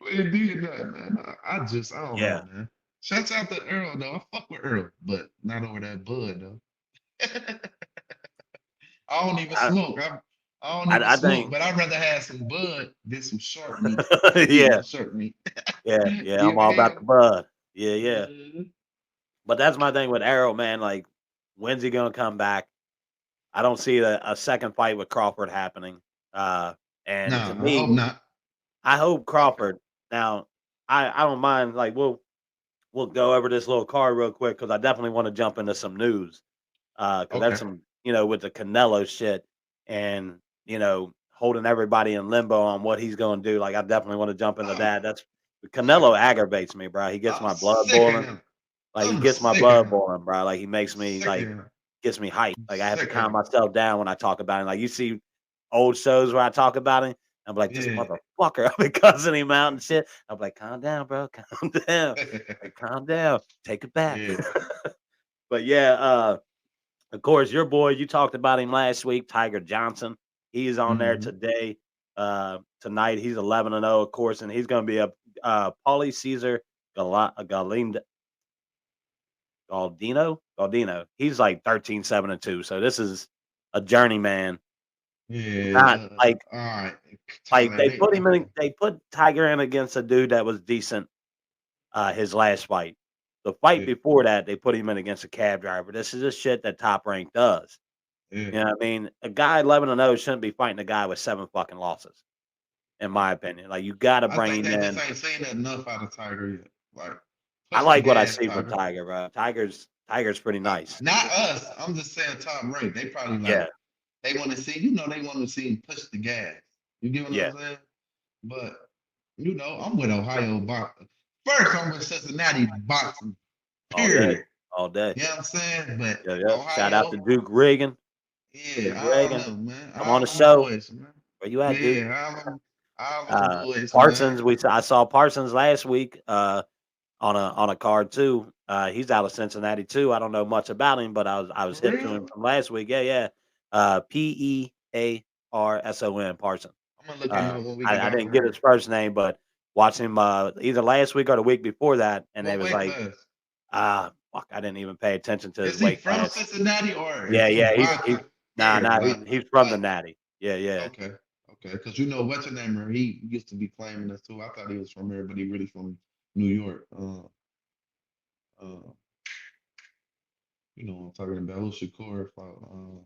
You ain't did nothing, man. I don't know, Yeah. man. Shouts out to Earl, though. I fuck with Earl, but not over that bud, though. I don't even I, smoke. I don't even I smoke, think. but I'd rather have some bud than some shark meat. Give me Yeah. my shark meat. Yeah. Yeah. You I'm all about feel the bud. Yeah. Yeah. me? But that's my thing with Arrow, man. Like, when's he gonna come back? I don't see a second fight with Crawford happening. Uh, and to Nah, I hope me, not. I hope Okay. Crawford. Now, I don't mind. Like, we'll go over this little card real quick because I definitely want to jump into some news. Because that's Okay. some, with the Canelo shit and holding everybody in limbo on what he's going to do. Like, I definitely want to jump into Oh, that. That's yeah. Canelo aggravates me, bro. He gets I'm my blood sick of boiling. him. Like, he I'm gets my sick of blood him. boiling, bro. Like, he makes me Sick of like him. gets me hyped. I'm Like, I have to sick of calm him. myself down when I talk about him. Like, you see old shows where I talk about him. I'm like, this Yeah. motherfucker. I've been cussing him out and shit. I'm like, calm down, bro. Calm down. Like, calm down. Take it back. Yeah. But yeah, of course, your boy, you talked about him last week, Tiger Johnson. He's on there Hmm. today. Tonight, he's 11-0, of course, and he's going to be a Paulie Caesar Galdino. He's like 13-7-2. So this is a journeyman. Not Yeah. All right, like Tyler. they put Tiger in against a dude that was decent his last fight. The fight Yeah, before that, they put him in against a cab driver. This is just shit that Top Rank does. yeah. You know what I mean? A guy 11-0 shouldn't be fighting a guy with 7 fucking losses, in my opinion. Like, you gotta I think bring they him just in. ain't seen enough out of Tiger yet. Like, I push the like what I gas, see from Tiger. Tiger, bro. Tiger's pretty nice. Not us. I'm just saying top rate. They probably Yeah, like they want to see. They want to see him push the gas. You get what yeah. I'm saying? But I'm with Ohio boxing. First, I'm with Cincinnati boxing. All day. Period. All day. You know what I'm saying? But Yeah, yeah. Shout out to Ohio, Duke Reagan. Duke yeah, all of Reagan. them, man. Come on All the them show. boys, man. Where you at, Duke? Yeah, all them boys, man. Parsons, I saw Parsons last week on a card too. He's out of Cincinnati too. I don't know much about him, but I was For hip to him real? from last week. Yeah, yeah. Pearson Parson. I'm gonna look him up when we get I off didn't get his here. first name, but watch him either last week or the week before that, and they What was weight like, class? fuck, I didn't even pay attention to his Is he weight from class. Cincinnati or Yeah, is he yeah, he's boxing nah, here? nah, he's from the Like, Natty. Yeah, yeah. okay, okay. Because what's your name? He used to be claiming this too. I thought he was from here, but he really from New York. Uh, what I'm talking about. Who Shakur fought,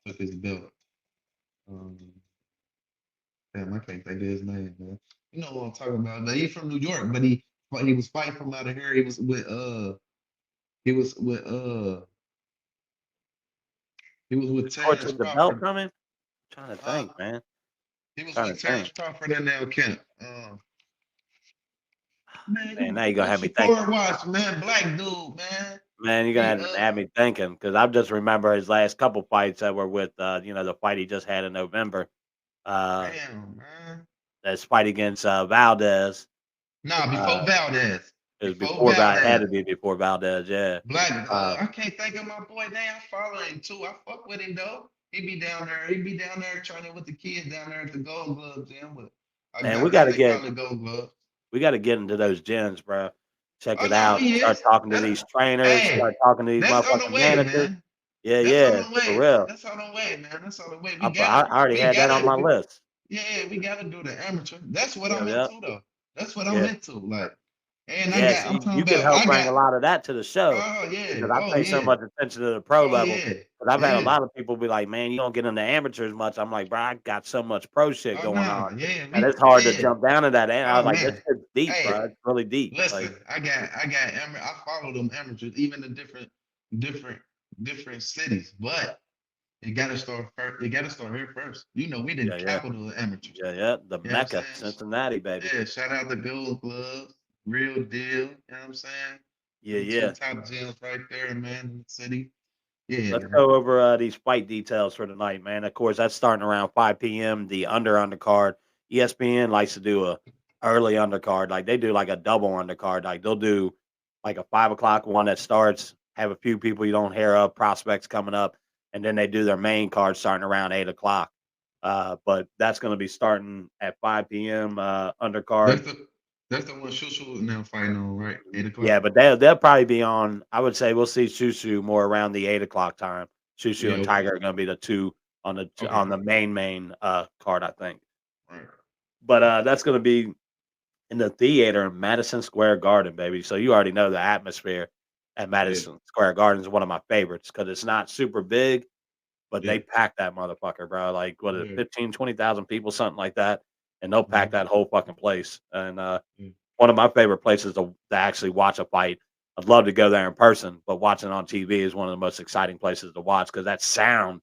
took his belt. Um, damn, I can't think of his name, man. You know what I'm talking about. But he's from New York, but he was fighting from out of here. He was with he was with Shakur Terrence took the belt Crawford. from him. Trying to Uh, think, man. he was Trying with to Terrence think. Crawford and now Kent. Man, Man, you now you're gonna give have me thinking. Shakur watch, man. Black dude, man. Man, you're He gonna have me thinking because I just remember his last couple fights that were with, the fight he just had in November. Uh, damn, man. his fight against Valdez. Nah, before Uh, Valdez. it was Before before had Valdez. to be before Valdez. Yeah. Black, Uh, I can't think of my boy name. I follow him too. I fuck with him though. He be down there. He be down there training with the kids down there at the Gold Glove gym. But I man, got they call it Gold Glove. we gotta get into those gyms, bro. Check Oh it no, out. he Start is. talking to That, these trainers. hey, Start talking to these that's on the motherfucking way, managers. man. Yeah, That's on yeah, the for way. real. That's on the way, man. That's on the way. I already We had that on my gotta, list. yeah, we gotta do the amateur. That's what Yeah, I'm yeah, into though. That's what I'm yeah. into. Like, and Yeah, so I'm talking you could about, help bring a lot of that to the show oh because yeah, I oh pay so yeah, much attention to the pro oh level. yeah, But I've had a yeah. lot of people be like, "Man, you don't get into amateurs much." I'm like, "Bro, I got so much pro shit Oh going no, on, yeah, and it's hard to yeah. jump down to that." And I Oh was like, "This man. is deep, bro. Hey, It's really deep." Like, listen, I follow them amateurs, even the different, different cities. But it gotta start first. It gotta start here first. We the yeah, yeah, capital of amateurs. yeah, yeah. The You know what I'm Mecca, saying? Cincinnati, baby. Yeah, shout out to Gold Gloves, Real Deal. You know what I'm saying? Yeah, Them two yeah. top gyms right there, man, in the city. Yeah, Let's man. go over these fight details for tonight, man. Of course, that's starting around 5 p.m. The undercard. ESPN likes to do a early undercard, like they do like a double undercard. Like they'll do like a 5 o'clock one that starts, have a few people you don't hear of, prospects coming up, and then they do their main card starting around 8 o'clock. But that's going to be starting at 5 p.m. That's Undercard. the that's the one Shushu now fighting on, right? 8 o'clock. Yeah, but they'll probably be on. I would say we'll see Shushu more around the 8 o'clock time. Shushu Yeah, and okay. Tiger are going to be the two Okay. on the main card, I think. Right. But that's going to be in the theater in Madison Square Garden, baby. So you already know the atmosphere at Yeah. Madison Square Garden is one of my favorites because it's not super big, but Yeah. they pack that motherfucker, bro. Like what is it, Yeah. 15, 20,000 people, something like that, and they'll pack Mhm. that whole fucking place. And Yeah. one of my favorite places to actually watch a fight. I'd love to go there in person, but watching on TV is one of the most exciting places to watch because that sound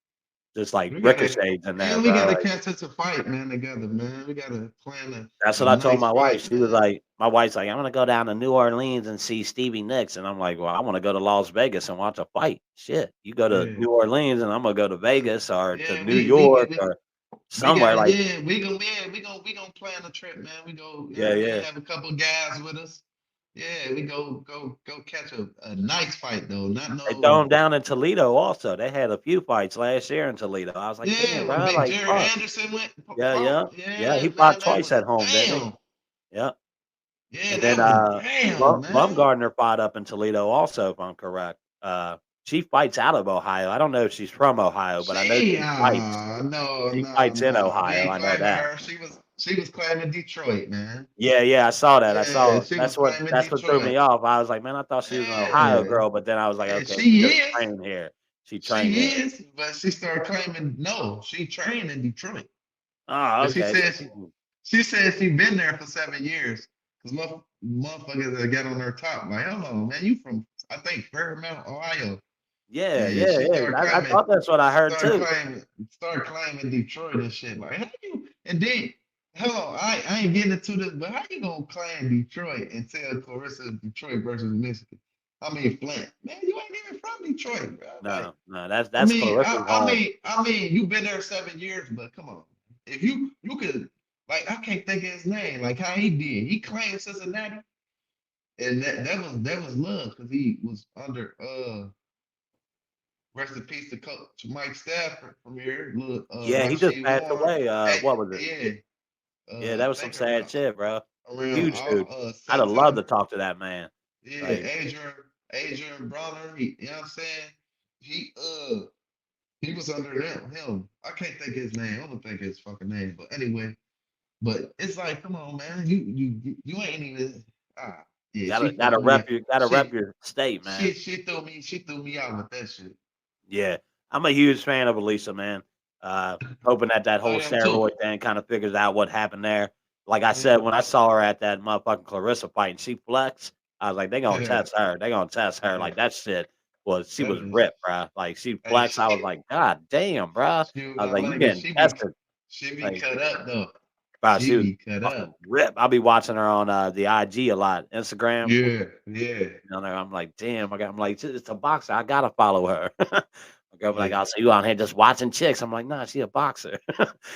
just like We gotta ricochets in there, and we bro. gotta Like catch us a fight, man, together, man. We gotta plan that's a what I told nice my wife. fight, She was man. like, my wife's like, I'm gonna go down to New Orleans and see Stevie Nicks, and I'm like, well, I want to go to Las Vegas and watch a fight. Shit, you go to Yeah. New Orleans, and I'm gonna go to Vegas or to Yeah, New York or we somewhere gotta like, we gonna plan a trip, man. We go, yeah, yeah, have a couple guys with us. Yeah, we go catch a nice fight though. Not They throw no. him down in Toledo also. They had a few fights last year in Toledo. I was like, damn, Yeah, when bro, Big like, Jerry fuck. Anderson went Yeah, fought. yeah. Yeah, Yeah, he man, fought that twice was at home, didn't he? damn. Yeah. Yeah, And then that was damn, man. Bumgardner fought up in Toledo also, if I'm correct. She fights out of Ohio. I don't know if she's from Ohio, but I know She she fights. no She no fights in no. He Ohio. ain't I know claiming that. her. She was claiming Detroit, man. Yeah, yeah, I saw that. I Yeah, saw she was claiming that's what threw me Detroit. off. I was like, man, I thought she was an Ohio Yeah, girl, but then I was like, yeah, okay, she she just is. trained here. She She trained here. is, but she started claiming no, she trained in Detroit. Oh, But she okay. said she been there for 7 years. Cause motherfuckers that got on her top, like, hold on, man, you from I think Fairmount, Ohio. Yeah, And yeah, she yeah. started I claiming, thought that's what I heard started too. claiming, started claiming Detroit and shit. Like, how you and then hold on, I ain't getting into this, but how you gonna claim Detroit and tell Clarissa Detroit versus Michigan? I mean Flint. Man, you ain't even from Detroit, bro. Like, No, no, that's Clarissa's home. I mean, you've been there 7 years, but come on, if you could, like, I can't think of his name, like how he did. He claimed Cincinnati, and that was love because he was under rest in peace to Coach Mike Stafford from here, little Yeah, he just Rasheed passed Warren. away. Hey, What was it? yeah, Yeah, I that was some think sad around shit, bro. around Huge dude. I'd have loved September. to talk to that man. Yeah, Like, Adrian Bronner. You know what I'm saying? He he was under him. I can't think his name. I don't think his fucking name. But anyway, but it's like, come on, man. You ain't even yeah, she gotta fucked me up. rep your state, man. She threw me out with that shit. Yeah, I'm a huge fan of Elisa, man. Hoping that I whole am too. steroid thing kind of figures out what happened there. Like I said, Mm. when I saw her at that motherfucking Clarissa fight and she flexed, I was like, they gonna test her. They gonna test her. Yeah, Like that shit she that was is. ripped, bro. Like she Hey, flexed. I was like, God damn, bro. she was I was not like, you like it. getting tested. She be Like, cut up though. bro, She she was be cut fucking up. ripped. I'll be watching her on the IG a lot, Instagram. Yeah, yeah, I'm like, damn, I'm like, it's a boxer. I gotta follow her. My girl be like, yeah. "Oh, so you out here just watching chicks?" I'm like, "Nah, she a boxer."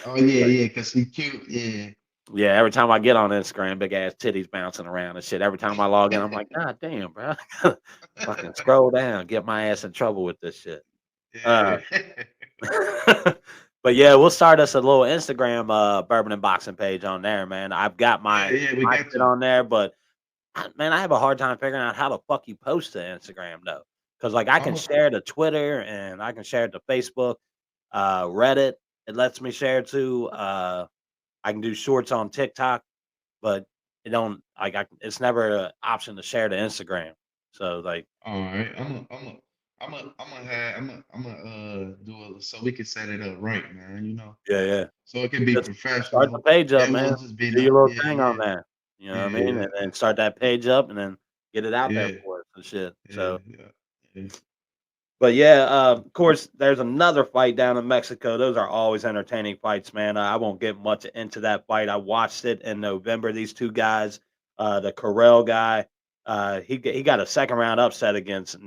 Oh yeah, Like, yeah, cause she cute. Yeah. yeah, every time I get on Instagram, big ass titties bouncing around and shit. Every time I log in, I'm like, "God damn, bro!" Fucking scroll down, get my ass in trouble with this shit. Uh, Yeah. but yeah, we'll start us a little Instagram bourbon and boxing page on there, man. I've got Yeah, yeah, we my got shit to. on there, but man, I have a hard time figuring out how the fuck you post to Instagram though. Cause like I can I'm a, share to Twitter and I can share it to Facebook, Reddit. It lets me share to. I can do shorts on TikTok, but it don't like it's never an option to share to Instagram. So like, all right. I'm gonna do it so we can set it up right, man. yeah, yeah. So it can be Just start the professional. page up, It man. won't just be Do no. your little Yeah, thing on yeah, there. You know what I mean? yeah, And then start that page up and then get it out there yeah, for us and shit. yeah, So yeah, yeah. but yeah, of course, there's another fight down in Mexico. Those are always entertaining fights, man. I won't get much into that fight. I watched it in November. These two guys, the Carell guy, he got a second round upset against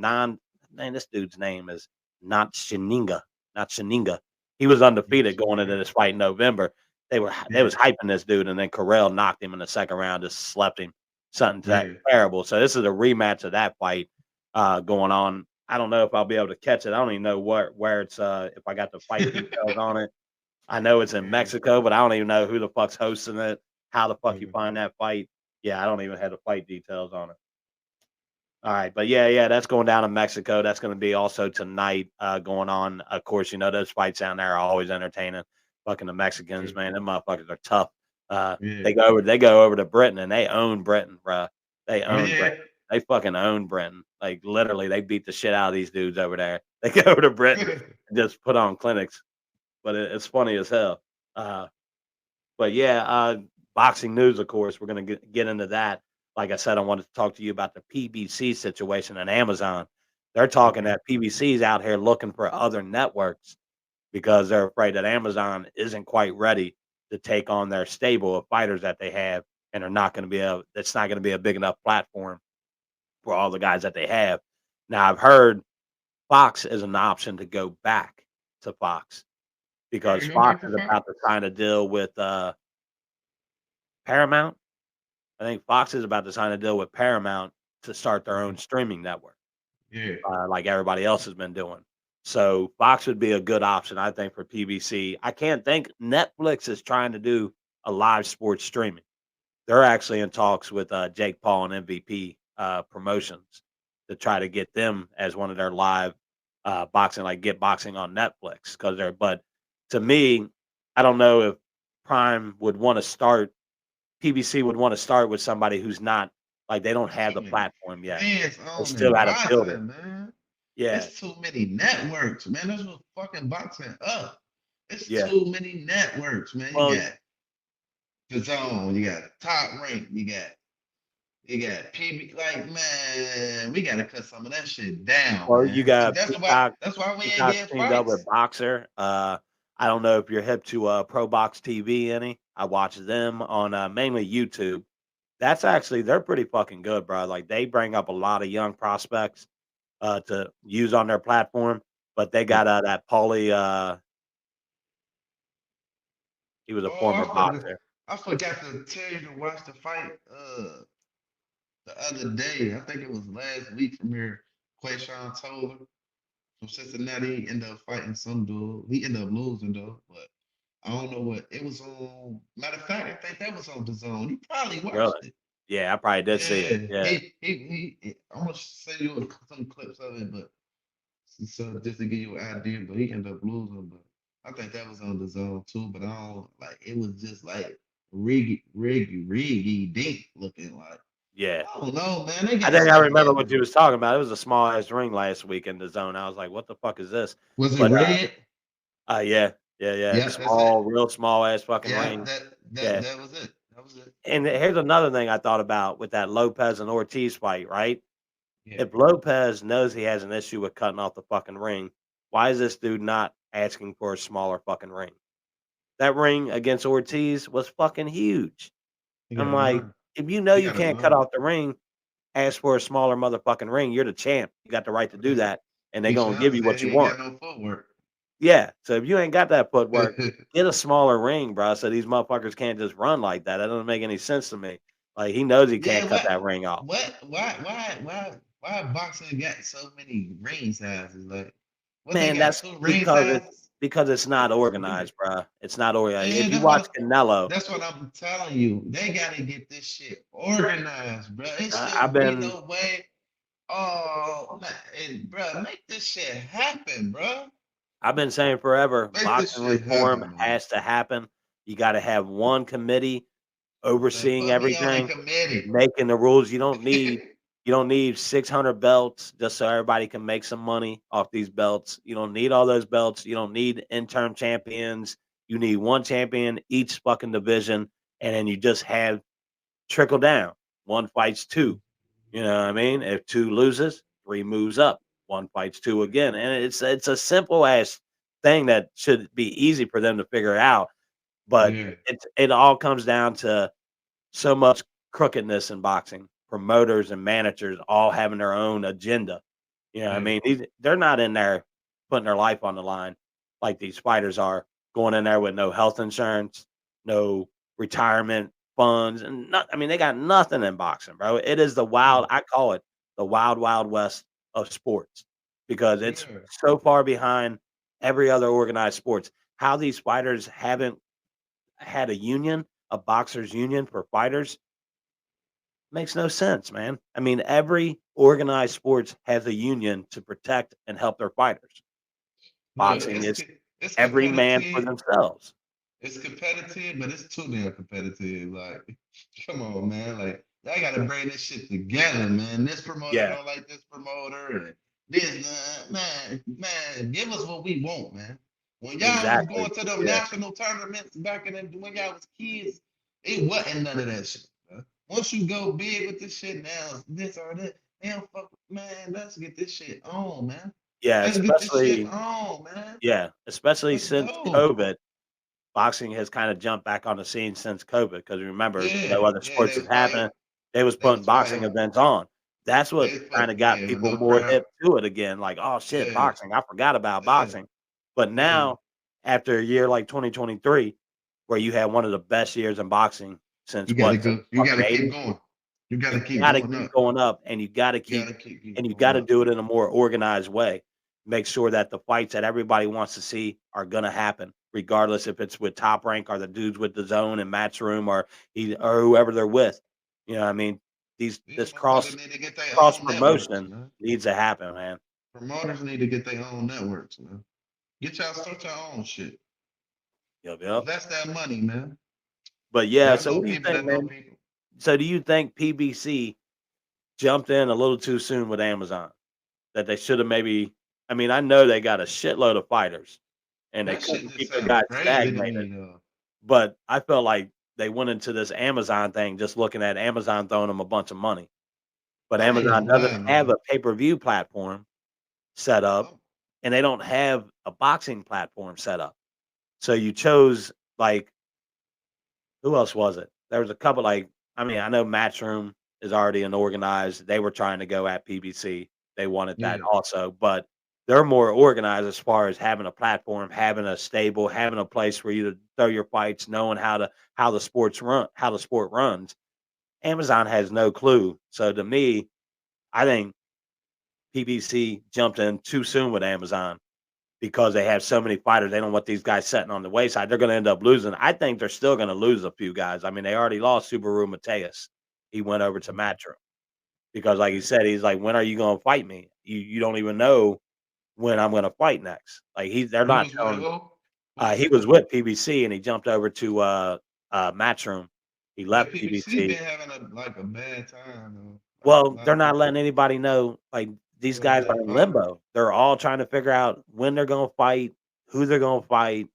Man, this dude's name is not Shaninga, not Shaninga. He was Not undefeated going into Shanina. this fight in November. They Yeah, was hyping this dude, and then Carell knocked him in the second round, just slept him, something that yeah. terrible. So this is a rematch of that fight going on. I don't know if I'll be able to catch it. I don't even know where it's if I got the fight details on it. I know it's in Yeah, Mexico, but I don't even know who the fuck's hosting it, how the fuck you yeah. find that fight. Yeah, I don't even have the fight details on it. All right, but yeah, yeah, that's going down in Mexico. That's going to be also tonight going on. Of course, you know those fights down there are always entertaining. Fucking the Mexicans, Yeah, man, them motherfuckers are tough. yeah. They go over to Britain and they own Britain, bro. They Oh own yeah. Britain. They fucking own Britain. Like literally, they beat the shit out of these dudes over there. They go over to Britain and just put on clinics, but it's funny as hell. Uh, but yeah, boxing news, of course, we're gonna get into that. Like I said, I wanted to talk to you about the PBC situation on Amazon. They're talking Okay. that PBC's out here looking for other networks because they're afraid that Amazon isn't quite ready to take on their stable of fighters that they have, and are not going to be it's not going to be a big enough platform for all the guys that they have. Now, I've heard Fox is an option to go back to Fox All because right, go Fox back to is fight. about to sign a deal with Paramount. I think Fox is about to sign a deal with Paramount to start their own streaming network, Yeah. like everybody else has been doing. So Fox would be a good option, I think, for PBC. I can't think Netflix is trying to do a live sports streaming. They're actually in talks with Jake Paul and MVP Promotions to try to get them as one of their live boxing, like get boxing on Netflix. Because they're, but to me, I don't know if Prime would want to start. PBC would want to start with somebody who's not like they don't have Too the many platform yet. fans They on still and got to build it. boxing, man. Yeah, It's too many networks, man. That's what's fucking boxing up. It's yeah. too many networks, man. You Well, got the zone, you got top rank, you got PB. Like, man, we gotta cut some of that shit down, well, you man. got Peacock. That's why we ain't Peacock's getting teamed up with fights. Boxer. I don't know if you're hip to Pro Box TV any. I watch them on mainly YouTube. That's actually they're pretty fucking good, bro. Like they bring up a lot of young prospects to use on their platform. But they got that Paulie. He was a Oh, former boxer. I forgot to tell you to watch the fight the other day. I think it was last week from here. Quayshawn Toller from Cincinnati he ended up fighting some dude. He ended up losing though, but I don't know what it was on. Matter of fact, I think that was on the zone. You probably watched Really? it. Yeah, I probably did see it. Yeah, Yeah, I'm gonna send you some clips of it, but so just to give you an idea, but he ended up losing. But I think that was on the zone too. But I don't like it was just like riggy, deep looking like. yeah. I don't know, man. They I gotta think I stop remember what getting. you was talking about. It was a small ass ring last week in the zone. I was like, "What the fuck is this?" Was it But red? yeah, yeah, yeah. Yeah, that's it. Small, real small ass fucking Yeah, ring. that Yeah. that was it. That was it. And here's another thing I thought about with that Lopez and Ortiz fight, right? Yeah. If Lopez knows he has an issue with cutting off the fucking ring, why is this dude not asking for a smaller fucking ring? That ring against Ortiz was fucking huge. You I'm gotta like, learn. if you know You you gotta can't cut learn. off the ring, ask for a smaller motherfucking ring. You're the champ. You got the right to do Because that, and they're gonna give Keyshawn you said what he you ain't want. got no footwork. Yeah. So if you ain't got that footwork, get a smaller ring, bro. So these motherfuckers can't just run like that. That doesn't make any sense to me. Like he knows he can't Yeah, cut that ring off. why boxing got so many ring sizes? Like, what they Man, got that's two ring sizes? because it's That's not stupid. organized, bro. It's not organized. Yeah, If you watch Canelo, that's what I'm telling you. They gotta get this shit organized, bro. It I've shouldn't be been no way. Oh man, bro, make this shit happen, bro. I've been saying forever, Make this boxing shit reform happen, man. has to happen. You got to have one committee Man, overseeing put me on a everything, committee. making the rules. You don't need 600 belts just so everybody can make some money off these belts. You don't need all those belts. You don't need interim champions. You need one champion each fucking division, and then you just have trickle down. One fights two. You know what I mean? If two loses, three moves up. One fights two again, and it's a simple ass thing that should be easy for them to figure out. But Yeah. it all comes down to so much crookedness in boxing. Promoters and managers all having their own agenda. You know what I Yeah. mean? They're not in there putting their life on the line like these fighters are, going in there with no health insurance, no retirement funds, and not I mean, they got nothing in boxing, bro. It is the Yeah. wild I call it the wild, wild west of sports because it's Yeah. so far behind every other organized sports. How these fighters haven't had a union, a boxers union for fighters, makes no sense, man. I mean, every organized sports has a union to protect and help their fighters. Yeah. Boxing is It's every man for competitive. themselves. It's competitive, but it's too damn competitive. Like, come on, man. Like, y'all gotta bring this shit together, man. This promoter Yeah, don't like this promoter, and this man, give us what we want, man. When y'all was exactly. going to them Yeah, national tournaments back in the when y'all was kids, it wasn't none of that shit. Bro. Once you go big with this shit now, this or that, damn fuck, man. Let's get this shit on, man. yeah, Let's get this shit on, man. especially Let's since go. COVID, boxing has kind of jumped back on the scene since COVID. Because remember, no Yeah, other yeah, sports they was was happening. fighting. They was They putting was boxing fighting. events on. That's what They was kind of putting, got yeah, with people no more crowd. hip to it again. Like, oh shit, Yeah, boxing! I forgot about yeah, boxing. But yeah, now, after a year like 2023, where you had one of the best years in boxing since You gotta since go. You fucking gotta keep 80s. going. You You gotta keep gotta going keep up. going up, and you gotta You keep gotta keep and you going gotta up. do it in a more organized way. Make sure that the fights that everybody wants to see are gonna happen, regardless if it's with Top Rank or the dudes with the Zone and Matchroom or whoever they're with. You know what I mean? These This motherfuckers need to get their cross own networks, promotion man. needs to happen, man. Promoters need to get their own networks, man. Get y'all start your own shit. Yep, yep. Invest that money, man. But yeah, Y'all so know what do you people think, that know man? people. So do you think PBC jumped in a little too soon with Amazon? That they should have maybe I mean, I know they got a shitload of fighters and they That shit couldn't just keep their sounds guys crazy to stagnated, me, though. but I felt like they went into this Amazon thing just looking at Amazon throwing them a bunch of money. But I ain't Amazon gonna doesn't lie, have man. a pay-per-view platform set up, I'm, and they don't have a boxing platform set up. So you chose, like who else was it? There was a couple, like I mean, I know Matchroom is already an organized. They were trying to go at PBC. They wanted that yeah, also, but they're more organized as far as having a platform, having a stable, having a place for you to throw your fights, knowing how the sport runs. Amazon has no clue. So to me, I think PBC jumped in too soon with Amazon because they have so many fighters. They don't want these guys sitting on the wayside. They're going to end up losing. I think they're still going to lose a few guys. I mean, they already lost Subaru Mateus. He went over to Matchroom because, like he yeah. said, he's like, "When are you going to fight me? You don't even know when I'm going to fight next." Like they're He not was with telling. who? Who was He with was who? with PBC and he jumped over to Matchroom. He Yeah, left PBC PBC. been having a bad time, though. Like a Well, lot they're of not people letting anybody know, like, these when guys they are in fight. limbo. They're all trying to figure out when they're gonna fight, who they're gonna fight,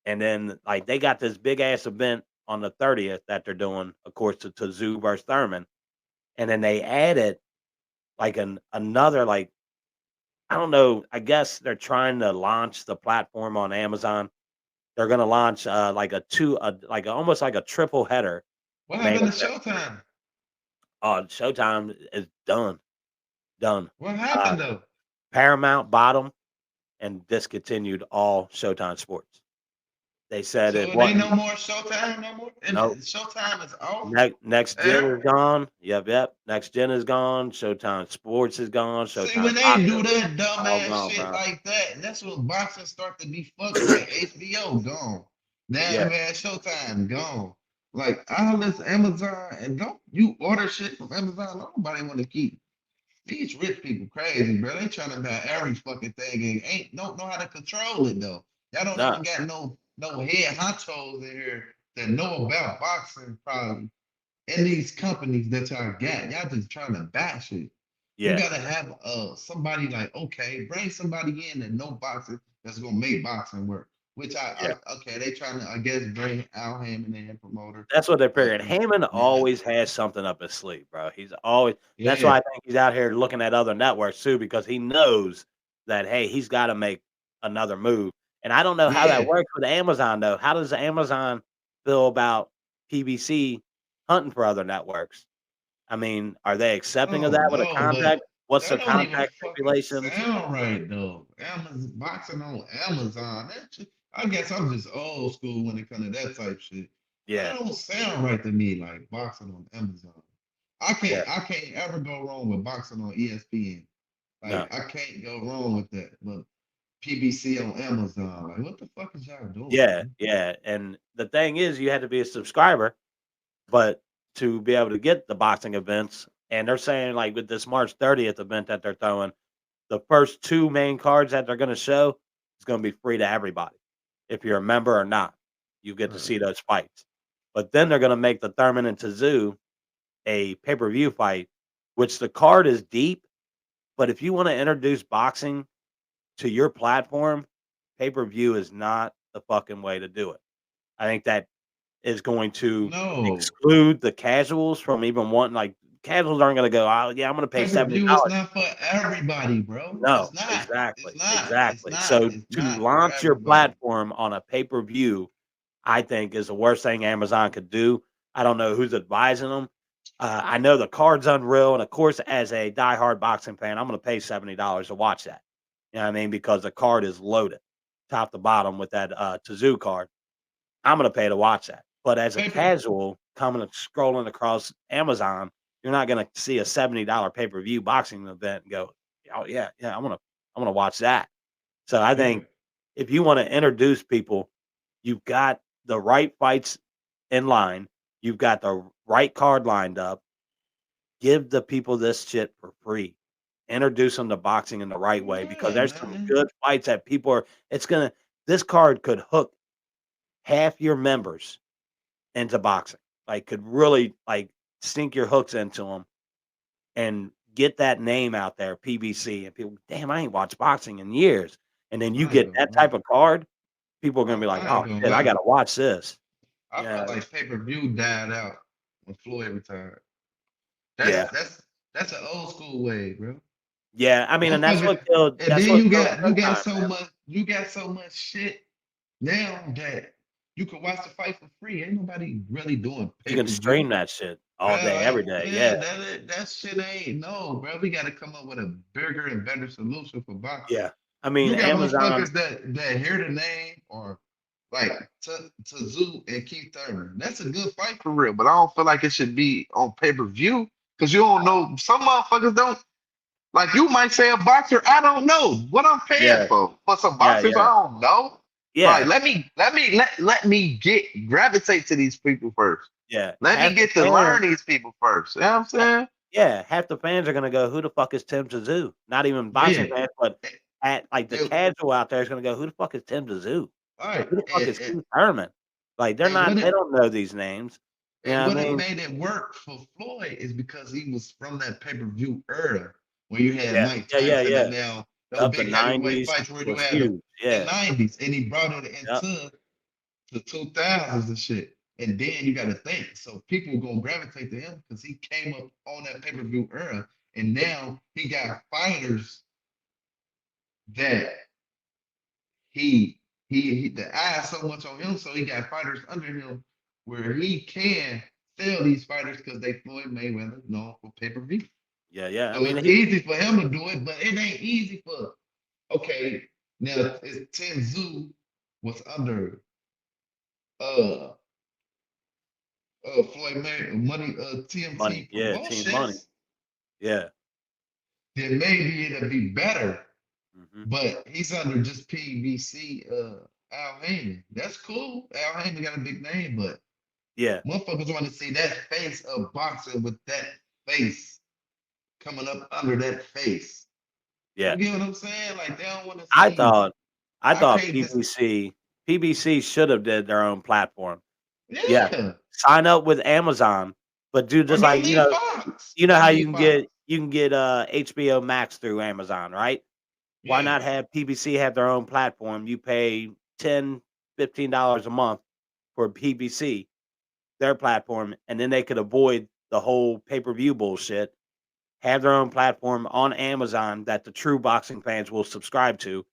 and then, like, they got this big ass event on the 30th that they're doing, of course, to Zoo versus Thurman, and then they added, like, another, like I don't know, I guess they're trying to launch the platform on Amazon. They're gonna launch, like, almost like a triple header What main happened to event. Showtime? Showtime is done, done. What Uh, happened though? Paramount bottom and discontinued all Showtime Sports. They said So it it ain't no wasn't more Showtime no more, and no Showtime is off next gen air. is gone. Yep, yep. Next gen is gone. Showtime Sports is gone. See, Showtime when they do Boxing that all dumbass gone, shit bro. like that, that's when boxing start to be fucked. Like HBO gone. Now Yeah, man, Showtime gone. Like all this Amazon and don't you order shit from Amazon? Nobody want to keep these rich people crazy, bro. They trying to buy every fucking thing and ain't don't know how to control it though. Y'all don't no, even got no head honchos in here that know about boxing probably in these companies that y'all got. Y'all just trying to buy shit. You yeah, gotta have somebody like okay, bring somebody in that know boxing that's gonna make boxing work. Which yeah. okay, they trying to I guess bring Al Hammond in promoter, That's what they but figured. Heyman yeah, always has something up his sleeve, bro. He's always that's yeah, why I think he's out here looking at other networks too, because he knows that hey, he's got to make another move. And I don't know how that yeah. works with Amazon though. How does Amazon feel about PBC hunting for other networks? I mean, are they I accepting of that don't with a know, contract? but What's the that don't even contract fucking stipulations? sound right though. Amazon boxing on Amazon. I guess I'm just old school when it comes to that type shit. Yeah, That don't sound right to me like boxing on Amazon. I yeah, can't I can't ever go wrong with boxing on ESPN. no, Like I can't go wrong with that. But PBC on Amazon, like what the fuck is y'all doing, yeah, man? yeah. And the thing is, you had to be a subscriber. But to be able to get the boxing events, and they're saying, like, with this March 30th event that they're throwing, the first 2 main cards that they're gonna show is gonna be free to everybody. If you're a member or not, you get to Right. see those fights. But then they're gonna make the Thurman and Tszyu a pay-per-view fight, which the card is deep, but if you wanna introduce boxing to your platform, pay-per-view is not the fucking way to do it. I think that is going to No. exclude the casuals from even wanting like, casuals aren't gonna go, "Oh, yeah, I'm gonna pay Pay-per-view is $70." not for everybody, bro. No, It's not. It's exactly, not. It's exactly. not. So, It's to not for launch your everybody. platform on a pay-per-view, I think is the worst thing Amazon could do. I don't know who's advising them. I know the card's unreal, and of course, as a diehard boxing fan, I'm gonna pay $70 to watch that. You know what I mean? Because the card is loaded, top to bottom with that, Tszyu card. I'm gonna pay to watch that. But as a Paper. casual coming and scrolling across Amazon, you're not gonna see a $70 pay-per-view boxing event and go, "Oh, yeah, yeah, I wanna watch that." So I Yeah. think if you wanna introduce people, you've got the right fights in line, you've got the right card lined up, give the people this shit for free. Introduce them to boxing in the right way because Yeah, there's some man. good fights that people are it's gonna this card could hook half your members into boxing. Like, could really, like, sink your hooks into them and get that name out there, PBC, and people, "Damn, I ain't watched boxing in years." And then you I ain't get gonna that lie. type of card, people are gonna be like, I "Oh, ain't gonna shit, I lie. gotta watch this." I Yeah, felt like pay-per-view died out when Floyd retired. That's yeah, that's that's an old school way, bro. yeah, I mean, and Motherfucker, and then you got Showtime, man. you got so much shit now that you can watch the fight for free. Ain't nobody really doing You can pay-per-view. stream that shit all Bro, day, every like, day, yeah, yeah, that shit ain't no, bro. We gotta come up with a bigger and better solution for boxing. yeah. I mean, You got Amazon motherfuckers that hear the name or like to Zoo and Keith Thurman. That's a good fight. For real, but I don't feel like it should be on pay-per-view because you don't know. Some motherfuckers don't like. You might say a boxer. I don't know what I'm paying yeah, for some yeah, boxers. I yeah, don't know. Like yeah, let me gravitate to these people first. yeah. Let me Half the get to learn fans these people first. You know what I'm saying? Yeah, half the fans are gonna go, "Who the fuck is Tim Tszyu?" Not even boxing Yeah. fans, but at like, the And, casual out there is gonna go, "Who the fuck is Tim Tszyu? all right. Who the fuck is Keith Thurman?" Like, And what they it don't know these names. You and know what what I it mean? made it work for Floyd is because he was from that pay-per-view era when you had Yeah, Mike yeah, yeah, Tyson and yeah. now those Up the big heavyweight '90s fights where you was had huge. the Yeah, 90s and he brought it yep, into the 2000s and shit. And then you got to think, so people gonna gravitate to him because he came up on that pay-per-view era, and now he got fighters that he the eye so much on him, so he got fighters under him where he can sell these fighters because they Floyd Mayweather known for pay-per-view. yeah, yeah. I So mean, it's easy for him to do it, but it ain't easy for okay. Now it's Tenzu was under uh Floyd May money money. TMT Yeah, team money. promotions, Yeah. then maybe it'll be better. Mhm. But he's under just PBC Al Heyman. That's cool. Al Heyman got a big name, but Yeah, motherfuckers want to see that face of boxing with that face coming up under that face. You yeah. get what I'm saying? Like they don't want to I see. thought I I thought can't just PBC should have did their own platform. Yeah. yeah. Sign up with Amazon, but do Or just like, don't leave Fox. you know Don't how leave Fox. you can get HBO Max through Amazon, right? Why Yeah. not have PBC have their own platform? You pay 10, $15 a month for PBC, their platform, and then they could avoid the whole pay-per-view bullshit. Have their own platform on Amazon that the true boxing fans will subscribe to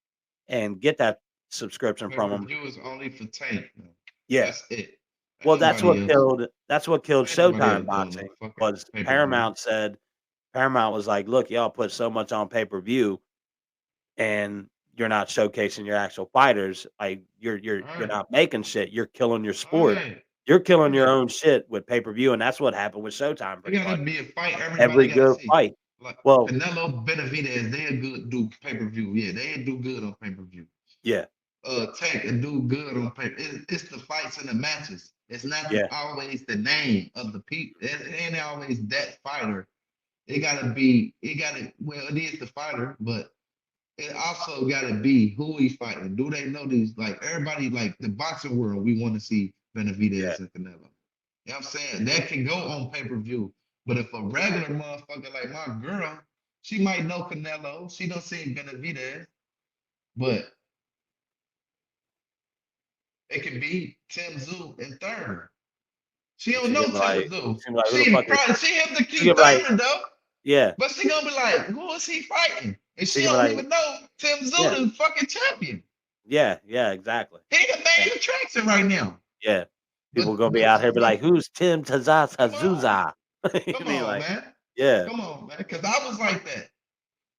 and get that subscription Pay from per them. view is only for Tank. Man. Yeah. That's it. Ain't Well, nobody else. that's what killed Ain't nobody Showtime else doing no boxing fucking was pay per view. Paramount was like, "Look, y'all put so much on pay-per-view and you're not showcasing your actual fighters. Like All you're right. not making shit. You're killing your All sport. right. You're killing All your right. own shit with pay-per-view." And that's what happened with Showtime It pretty gotta much. be a fight everybody Every gotta good see. fight. Like Well, Canelo Benavidez, they good do pay per view. Yeah, they do good on pay per view. yeah, Tank and do good on paper. It's the fights and the matches. It's not yeah, always the name of the people. It ain't always that fighter. It gotta be. It gotta. Well, it is the fighter, but it also gotta be who he's fighting. Do they know these? Like everybody, like the boxing world, we want to see yeah, Benavidez and Canelo. You know what I'm saying? That can go on pay per view. But if a regular motherfucker like my girl, she might know Canelo. She don't see Benavidez, but it could be Tim Zoo and Thurman. She and don't know Tim Zoo. she's gonna be like, who the She fuck is probably she have to she's keep gonna be like, Thurman though, yeah, but she gonna be like, who is he fighting? And she's she gonna don't be like, even know Tim Zoo yeah, the fucking champion. yeah, yeah, exactly. He the Yeah, main attraction right now. yeah. But People gonna be but out here be but like, who's Tim come on, Tazazuza? You come mean on, like, man, yeah. come on, man. Cause I was like that.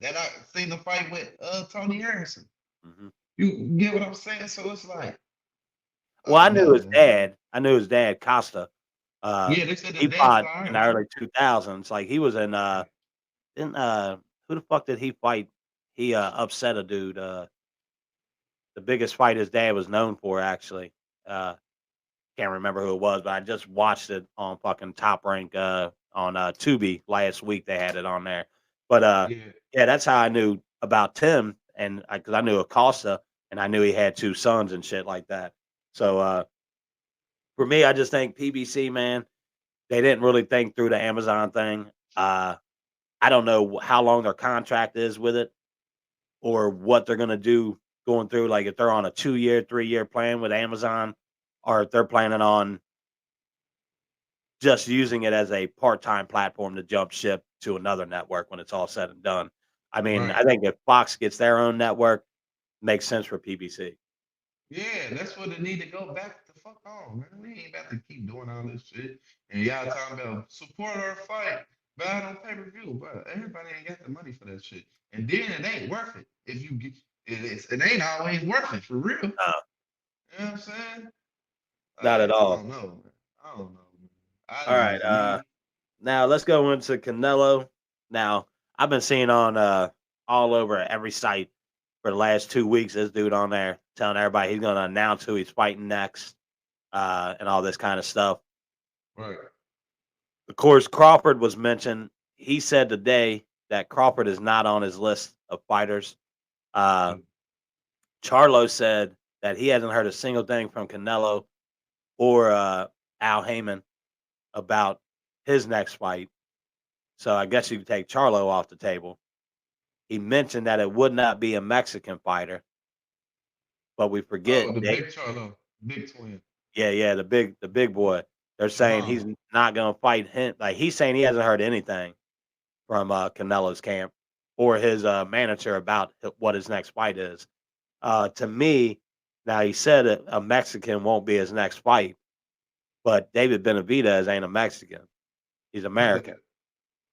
That I seen the fight with Tony Harrison. Mhm. You get what I'm saying? So it's like Well, I knew his man. dad. I knew his dad, Costa. Yeah, they said the He dad's fought all in right, the right? early 2000s. Like he was in who the fuck did he fight? He upset a dude. The biggest fight his dad was known for, actually. Uh, can't remember who it was, but I just watched it on fucking Top Rank on Tubi last week. They had it on there. But Yeah. yeah, that's how I knew about Tim, and because I knew Acosta, and I knew he had two sons and shit like that. So for me, I just think PBC, man, they didn't really think through the Amazon thing. I don't know how long their contract is with it or what they're gonna do going through, like if they're on a 2-year, 3-year plan with Amazon, or if they're planning on just using it as a part-time platform to jump ship to another network when it's all said and done. I mean, Right. I think if Fox gets their own network, makes sense for PBC. Yeah, that's what they need to go back the fuck on, man. We ain't about to keep doing all this shit. And y'all talking about support our fight, buy it on pay-per-view, but everybody ain't got the money for that shit. And then it ain't worth it. If you get it ain't always worth it for real. You know Uh, what I'm saying? Not at I all. don't know, man. I don't know, man. I All right, just me. now let's go into Canelo. Now, I've been seeing on all over every site for the last 2 weeks this dude on there telling everybody he's going to announce who he's fighting next, and all this kind of stuff. Right. Of course, Crawford was mentioned. He said today that Crawford is not on his list of fighters. Uh, Mm. Charlo said that he hasn't heard a single thing from Canelo or Al Heyman about his next fight. So I guess you could take Charlo off the table. He mentioned that it would not be a Mexican fighter, but we Oh, forget the they big Charlo, big twin. yeah, the big boy. They're saying Uh-huh. he's not gonna fight him. Like he's saying he hasn't heard anything from Canelo's camp or his manager about what his next fight is. To me, now he said a Mexican won't be his next fight, but David Benavidez ain't a Mexican. He's American.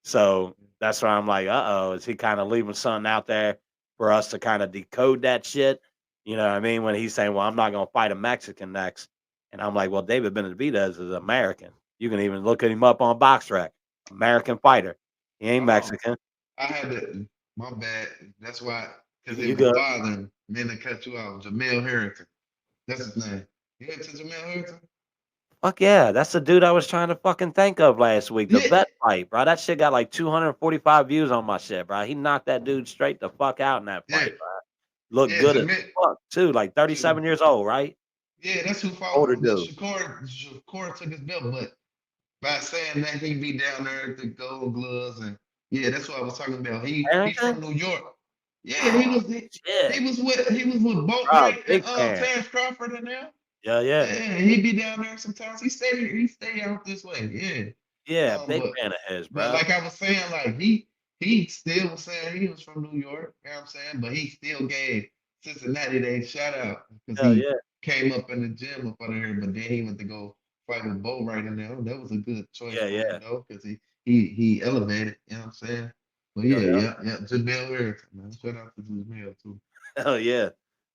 So that's why I'm like, uh-oh, is he kind of leaving something out there for us to kind of decode that shit? You know what I mean? When he's saying, well, I'm not going to fight a Mexican next. And I'm like, well, David Benavidez is American. You can even look at him up on BoxRec. American fighter. He ain't Oh, Mexican. I had to. My bad. That's why, because You it was good. bothering me to cut you off. Jamel Harrington. That's his name. You went to Jamel Harrington? Fuck yeah. That's the dude I was trying to fucking think of last week. The Yeah. vet fight, bro. That shit got like 245 views on my shit, bro. He knocked that dude straight the fuck out in that Yeah. fight, bro. Looked Yeah. good as Jamel. fuck, too. Like 37 years old, right? Yeah, that's who fought. Older dude. Shakur took his belt, but by saying that he be down there at the Gold Gloves, and yeah, that's what I was talking about. He Harrington? from New York. Yeah, he Oh, was shit. he was with Bo Bro, White and big fan. Terrence Crawford and them. Yeah, yeah. Yeah, he be down there sometimes. He stay out this way. Yeah. Yeah, big But fan of his, bro. like I was saying, like he still was saying he was from New York, you know what I'm saying? But he still gave Cincinnati they shout out because Hell he yeah. came up in the gym up under here, but then he went to go fight with Bo right in there. That was a good choice Yeah, for him yeah. though, because he elevated, you know what I'm saying? But Hell yeah. yeah, Jamel Harrington, man. Shout out to Jamel too. Hell yeah.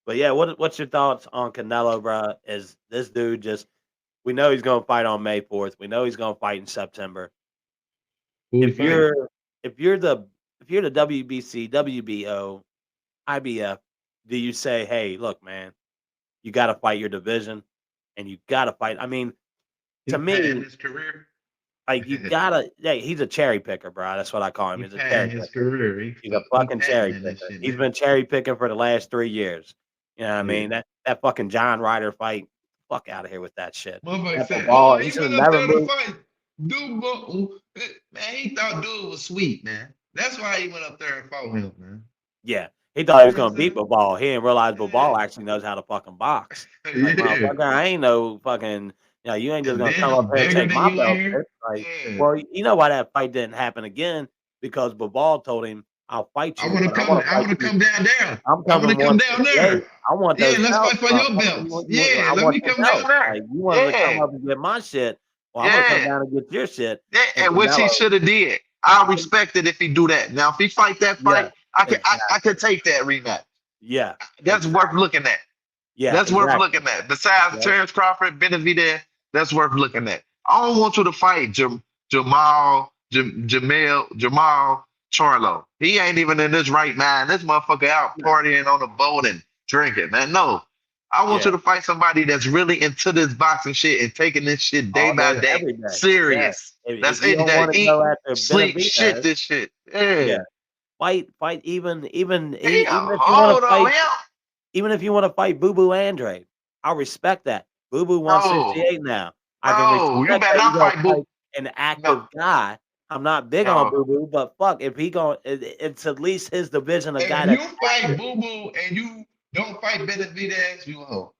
But yeah, what's your thoughts on Canelo, bro? Is this dude just we know he's gonna fight on May 4th. We know he's gonna fight in September. Who he If fighting? you're if you're the if you're the WBC, WBO, IBF, do you say, hey, look, man, you gotta fight your division and you gotta fight? I mean, He to patting me, his career. like you gotta he's a cherry picker, bro. That's what I call him. He He's a cherry patting his picker. career. He's a He fucking cherry patenting this picker. shit He's now. been cherry picking for the last 3 years. You know what I Yeah. mean? That fucking John Ryder fight, fuck out of here with that shit. Motherfucker That said, ball, "Oh, he he should have went up never there to moved. fight dude." Man, he thought dude was sweet, man. That's why he went up there and fought him, man. Yeah. He thought he was You know gonna what beat I'm Ball. He didn't realize saying? Ball actually knows how to fucking box. Like, Yeah, motherfucker, I ain't no fucking you ain't just and gonna then come up I'm here and bigger take than my you in belt, bitch. here. Like, Yeah, well, you know why that fight didn't happen again? Because Ball told him, I'll fight you, but I want to I fight want to you. come down there. I'm I want coming to come down 168. there. I want Yeah, those let's belts, fight for your motherfucker. belts. Yeah, I let want me your come down belts. Like there. you wanted to come Yeah, up and get my shit. Well, I'm gonna come Yeah. down and get your shit. Yeah, And and which he Canelo, should have did. I respect it if he do that. Now, if he fight that yeah, fight, I exactly. could take that rematch. Yeah, That's exactly. worth looking at. Yeah, That's worth exactly. looking at. Besides Yep. Terrence Crawford, Benavidez, that's worth looking at. I don't want you to fight Jamal Charlo. He ain't even in his right mind. This motherfucker out No. partying on the boat and drinking, man. No. I want you Yeah. to fight somebody that's really into this boxing shit and taking this shit day All by day, day. every day. Yeah. Serious. If That's you it. don't want That to eat, go after sleep, shit, Benavidez, this shit. Yeah. yeah, fight even Damn. if you want to Hold on, fight him. even if you want to fight Boo Boo Andre, I respect that. Boo Boo No. 168 now. I can No. You respect better that you not gonna fight Boo. fight an No. active guy. I'm not big on No. Boo Boo, but fuck, if he going, it's at least his division, a guy If that's you fight active. Boo Boo and you don't fight Benavidez, you a hoe.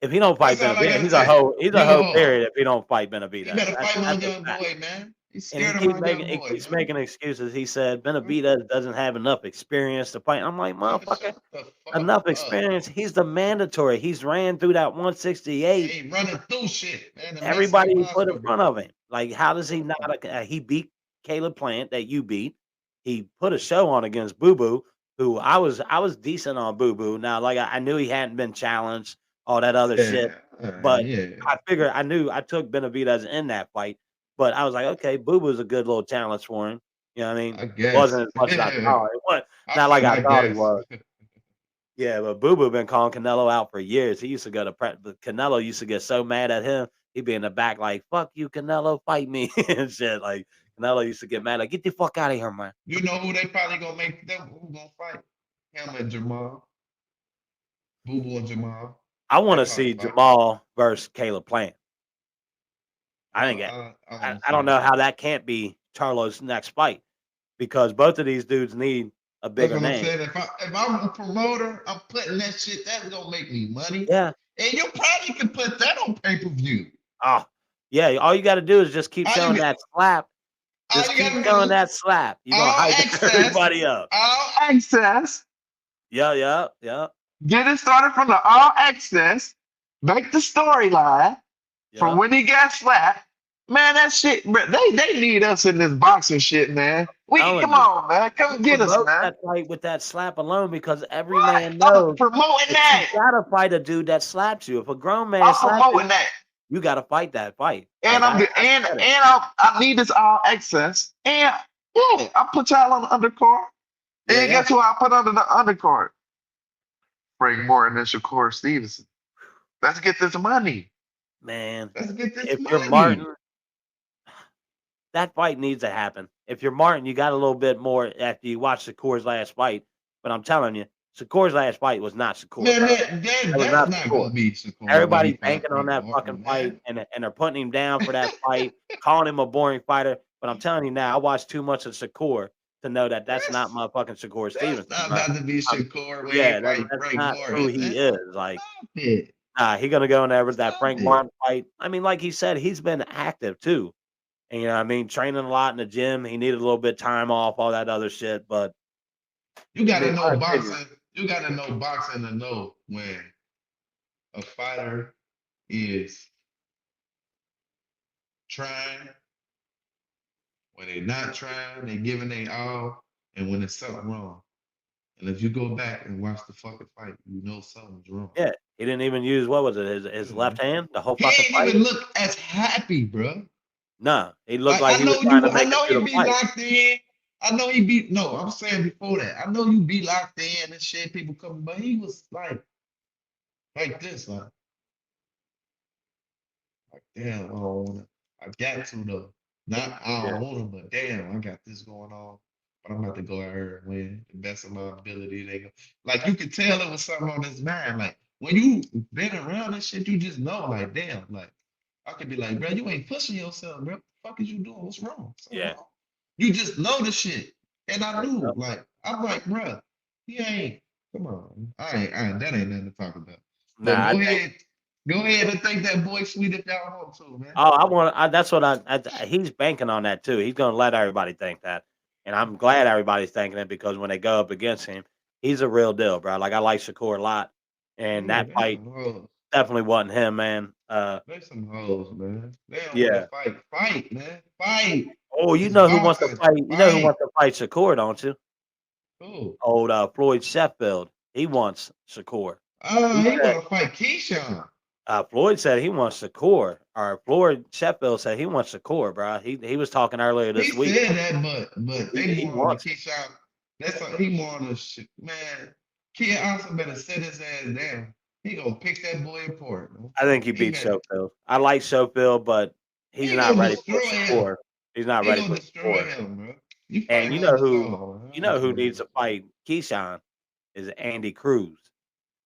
If he don't fight That's all I Benavidez, gotta he's a say. hoe. He's a You a hoe. hoe. Period. If he don't fight You Benavidez, better fight my that's a young fact. boy, man. He's And he scared of keep my making young he boy, keeps man. making excuses. He said Benavidez doesn't have enough experience to fight. I'm like, Man, motherfucker, shut the fuck enough up. experience. He's the mandatory. He's ran through that He 168. ain't running through shit, man. The Mexican Everybody he put in mafia, front bro. of him. Like, how does he not? He beat Caleb Plant that you beat. He put a show on against Boo Boo, who I was decent on Boo Boo. Now, like I knew he hadn't been challenged, all that other shit, Yeah, but yeah. I figured I knew I took Benavidez in that fight. But I was like, okay, Boo Boo's a good little challenge for him. You know what I mean? I Wasn't guess. as much as I thought. It was I not like said I I thought he guess. was. Yeah, but Boo Boo been calling Canelo out for years. He used to go to but Canelo used to get so mad at him. He'd be in the back like, "Fuck you, Canelo, fight me," and shit. Like Canelo used to get mad, like, "Get the fuck out of here, man." You know who they probably gonna make them? Who gonna fight? Him and Jamal. Boo Boo and Jamal. I want They to probably see fight. Jamal versus Caleb Plant. I think I I, want to I see don't know that. how that can't be Charlo's next fight because both of these dudes need a That's bigger what I'm name. saying. If I'm a promoter, I'm putting that shit. That's gonna make me money, Yeah. and you probably can put that on pay-per-view. Oh, yeah. All you got to do is just keep All showing you, that slap. all Just you keep gotta showing do, that slap. You're gonna all hype access, everybody up. All access. Yeah, yeah, yeah, Get it started from the all access. Make the storyline from yeah. when he got slapped. Man, that shit, bro, they need us in this boxing shit, man. We Telling come you. on, man. Come get us, Promote man. that fight with that slap alone because every Right. man I'm knows promoting that you that. gotta fight a dude that slaps you. If a grown man I'm slaps you, promoting that. you gotta fight that fight. And Like I'm I and said it. and I need this all access. And yeah, I'll put y'all on the undercard. Yeah, And yeah, guess who I put under the undercard? Frank Morton and Shakur Stevenson. Let's get this money. man. let's get this If you're money. Martin, that fight needs to happen. If you're Martin, you got a little bit more after you watch Shakur's last fight. But I'm telling you, Shakur's last fight was not Shakur, Man, bro. that It was that's not not Shakur. gonna be Shakur when he Everybody's fight banking on Frank that fucking Martin, fight, man. and they're putting him down for that fight, calling him a boring fighter. But I'm telling you now, I watched too much of Shakur to know that that's not That's motherfucking Shakur that's Stevenson, not bro. about to be Um, Shakur when he yeah, fight that's Frank not who Martin, he man. is. Like, Stop it. nah, he gonna go in there with that Stop Frank it. Martin fight. I mean, like he said, he's been active too. And, you know, what I mean, training a lot in the gym. He needed a little bit of time off, all that other shit. But You I mean, gotta my know opinion, boxing. You gotta know boxing to know when a fighter is trying, when they're not trying, they're giving their all, and when there's something wrong. And if you go back and watch the fucking fight, you know something's wrong. yeah, he didn't even use what was it, his Yeah, left man. hand, the whole He fucking ain't fight. even look as happy, bro. No, he looked Like like I he was know trying you, to I make it know through he the be fight. locked in. I know he be no, I'm saying before that. I know you be locked in and shit, people coming, but he was like this, like damn, I don't wanna, I got to though. Not I Yeah, don't wanna, but damn, I got this going on. But I'm about to go out here and win the best of my ability. They go. Like you could tell it was something on his mind. Like when you been around this shit, you just know, like, damn, like I could be like, bro, you ain't pushing yourself, bro. What the fuck is you doing? What's wrong? Something yeah. wrong. You just know the shit. And I knew, Yep. like, I'm like, bro, he ain't, come on. That ain't nothing to talk about. But Nah, I think. go ahead and think that boy sweet if y'all want to, man. Oh, that's what he's banking on that too. He's gonna let everybody think that, and I'm glad everybody's thinking it because when they go up against him, he's a real deal, bro. Like I like Shakur a lot, and Yeah, that they fight some hoes. definitely wasn't him, man. They some hoes, man. They don't want to Yeah. fight. Fight, man. Fight. Oh, you It's know who wants to boxing. fight? You know who Fight. wants to fight Shakur, don't you? Oh, Old Floyd Sheffield. He wants Shakur. Oh, He he said, want to fight Keyshawn. Floyd said he wants Shakur, or Floyd Sheffield said he wants Shakur, bro. He was talking earlier He this week. said that, but they He more on the wants it. Keyshawn. That's like he more on the shit. Man, Kid also better sit his ass down. He gonna pick that boy apart, man. I think he He beats better. Schofield. I like Schofield, but he's He not gonna ready for destroy him. Shakur. He's not He ready gonna for destroy Shakur. him, bro. You And fighting on his you own. I know don't who care, needs bro. to fight Keyshawn is Andy Cruz.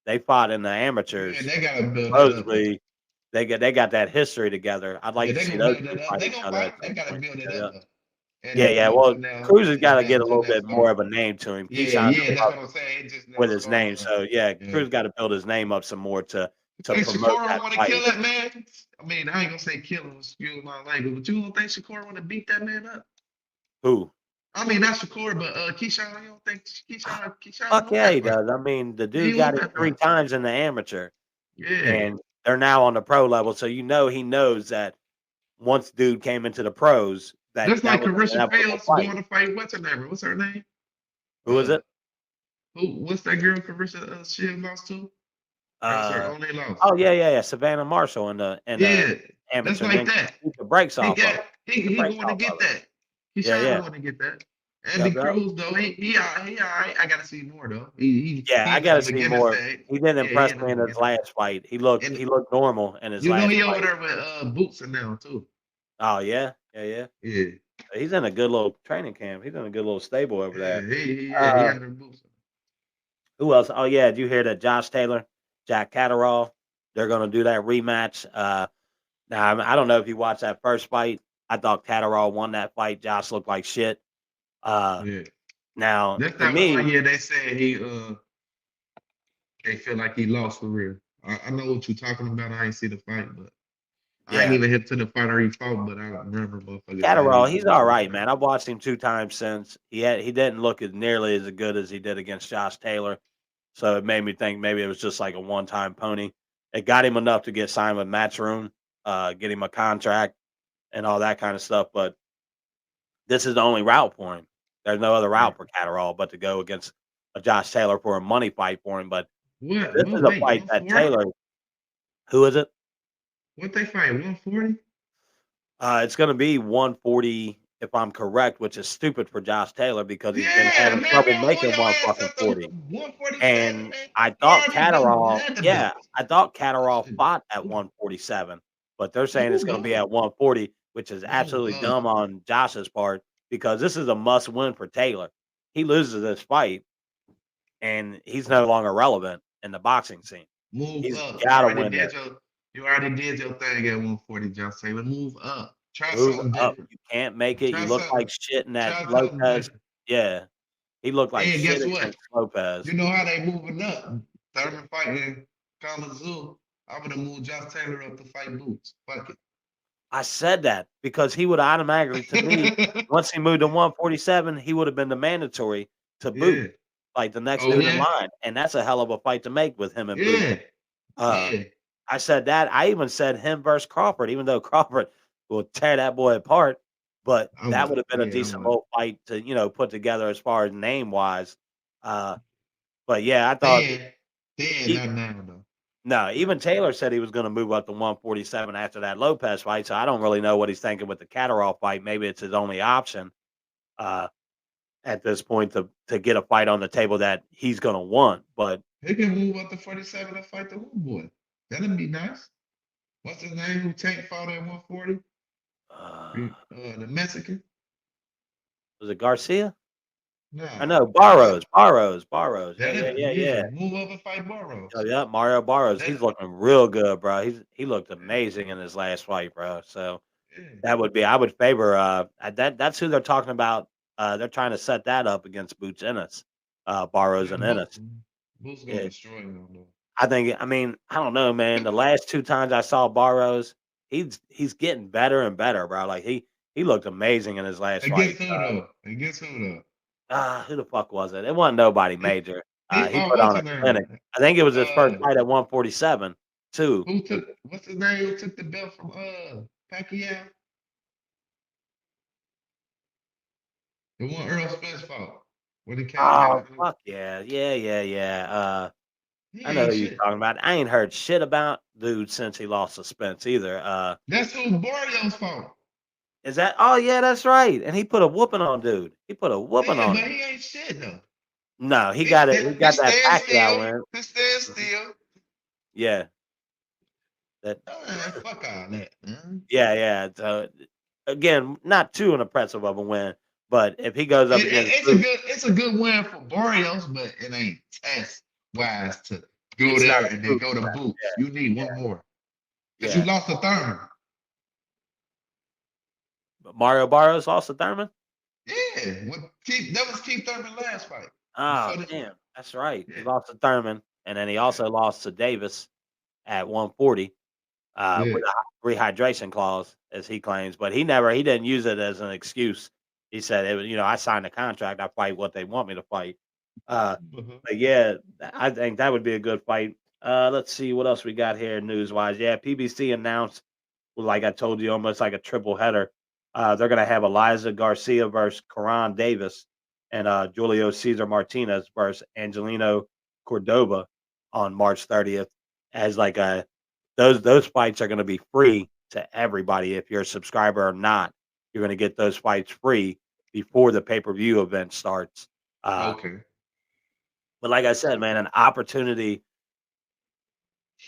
They fought in the Man, amateurs. they gotta build that up. Supposedly, they got that history together. I'd like Yeah, to they see gonna those build two that up. fight They each gonna other at fight. They some gotta point. build it Yeah, up though. yeah, And yeah. Cruz Well, and now Cruz has just got to now get a little just bit more started. of a name to him. Yeah, Keyshawn yeah, that's what I'm saying. It just now with his name, started. so yeah, Yeah. Cruz got to build his name up some more to You think promote Shakur that want to fight. kill that man? I mean, I ain't gonna say kill him, excuse my language, but you don't think Shakur want to beat that man up? Who? I mean, not Shakur, but Keyshawn. You don't think Keyshawn Fuck want yeah, he that fight? does. I mean, the He dude got want it that three fight. times in the amateur, Yeah. and they're now on the pro level. So he knows that once dude came into the pros, That's that like was an Carissa inevitable Fields fight. going to fight. What's her name? What's her name? Who is Uh, it? what's that girl Carissa Shields lost to? That was her Uh, only loss. oh yeah. Savannah Marshall in the Yeah, that's amateur, and like then that. beat the brakes He off of got it. Beat the he brakes going to off get of it. that. Yeah, Keyshawn yeah. going to get that. Andy Yep, yep. Cruz though, he all right. I gotta see more though. Yeah, He I in the gotta see beginning more. stage. He didn't Yeah, he impress in the me in his beginning. last fight. And He looked normal in his you know last he over fight. there with Boots and now too. Oh yeah, yeah. Yeah, He's in a good little training camp. He's in a good little stable over yeah, there. he Uh, under Boots. who else? Oh yeah, did you hear that Josh Taylor, Jack Catterall? They're gonna do that rematch. Now I don't know if you watched that first fight. I thought Catterall won that fight. Josh looked like shit. Uh, Yeah, now that's to that one. me, Yeah, they said they feel like he lost for real. I know what you're talking about. I ain't see the fight, but I ain't yeah, even hit to the fight or he fought. But I remember motherfuckers saying Catterall, he he's lost all for right, real. man. I've watched him 2 times since. He didn't look as nearly as good as he did against Josh Taylor. So it made me think maybe it was just like a one-time pony. It got him enough to get signed with Matchroom, get him a contract and all that kind of stuff. But this is the only route for him. There's no other Right. route for Catterall but to go against a Josh Taylor for a money fight for him. But What? this What is a weight? fight that 140? Taylor, who is it? What they fight? 140? It's going to be 140 if I'm correct, which is stupid for Josh Taylor because he's been Yeah, having man. trouble We move making your one ass fucking up to 40. 147, And man. I You thought already done Catterall, had the yeah, belt. I thought Catterall Shit. fought at 147, but they're saying it's Move going to be up. at 140, which is Move absolutely dumb up. on Josh's part because this is a must win for Taylor. He loses this fight and he's no longer relevant in the boxing scene. Move He's up. got to win this. You already did your thing at 140, Josh Taylor. Move up. Try Move something up. different. You can't make it. You Try look like something. shit in that Try something Lopez. different. Yeah, he looked like And shit guess what? against Lopez. You know how they moving up. Thurman fighting Colin Zoo. I'm gonna move Josh Taylor up to fight Boots. Fuck I said that because he would automatically, to me, it. once he moved to 147, he would have been the mandatory to boot, Yeah. like the next Oh dude in yeah. line, and that's a hell of a fight to make with him and Boot. Yeah. Uh, Yeah. I said that. I even said him versus Crawford, even though Crawford will tear that boy apart. But I that would. would have been a Yeah, I decent would. little fight to put together as far as name wise. Uh, but yeah, I thought Then he, not now though. no, even Taylor said he was going to move up to 147 after that Lopez fight. So I don't really know what he's thinking with the Catterall fight. Maybe it's his only option uh, at this point to get a fight on the table that he's going to want. But He can move up to 47 and fight the homeboy. That'd be nice. What's his name who Tank fought at 140? uh, The Mexican? was it Garcia? I No. know The other Barrows. Yeah. move up and fight Burrows. Oh, yeah, Mario Barrows. That He's looking real good, bro. He looked amazing in his last fight, bro. So yeah. that would be I would favor that's who they're talking about. They're trying to set that up against Boots Ennis, Barrows and Man, Ennis. Boo's gonna Yeah, destroy him though. I mean, I don't know, man. The last 2 times I saw Barrows, he's getting better and better, bro. Like he looked amazing in his last fight. Against who though? Against who though? Who the fuck was it? It wasn't nobody major. He He fought put what's on a his name? clinic. I think it was his first Uh, fight at 147 too. who took what's his name who took the belt from Pacquiao? The one Earl Spence fought when he came back Oh from fuck yeah. He I know ain't who you're shit. talking about. I ain't heard shit about dude since he lost to Spence either. That's who Barrio's fault. Is that? Oh yeah, that's right. And he put a whooping on dude. He put a whooping Yeah, on but him. he ain't shit though. No, he He got it. st- He he got that stands Pacquiao still. win. He stands Mhm. still. Yeah, that. Fuck all that, man. Yeah, yeah. So again, not too impressive of a win, but if he goes up against Boots, It's a good win for Barrios, but it ain't test wise to go it's not there a and then Boots go to match. Boots. You need Yeah, one more because you yeah. lost to Thurman. But Mario Barrios lost to Thurman. Yeah, that was Keith Thurman last fight. Oh Before this one. damn, that's right. He Yeah, lost to Thurman, and then he yeah, also lost to Davis at 140 yeah. with a rehydration clause, as he claims. But he didn't use it as an excuse. He said, it was, I signed a contract. I fight what they want me to fight. Uh, Uh-huh. but yeah, I think that would be a good fight. Let's see what else we got here news wise. Yeah, PBC announced, well, like I told you, almost like a triple header. They're going to have Eliza Garcia versus Karan Davis and Julio Cesar Martinez versus Angelino Cordoba on March 30th as like a those fights are going to be free to everybody. If you're a subscriber or not, you're going to get those fights free before the pay-per-view event starts. Uh, Okay. but like I said, man, an opportunity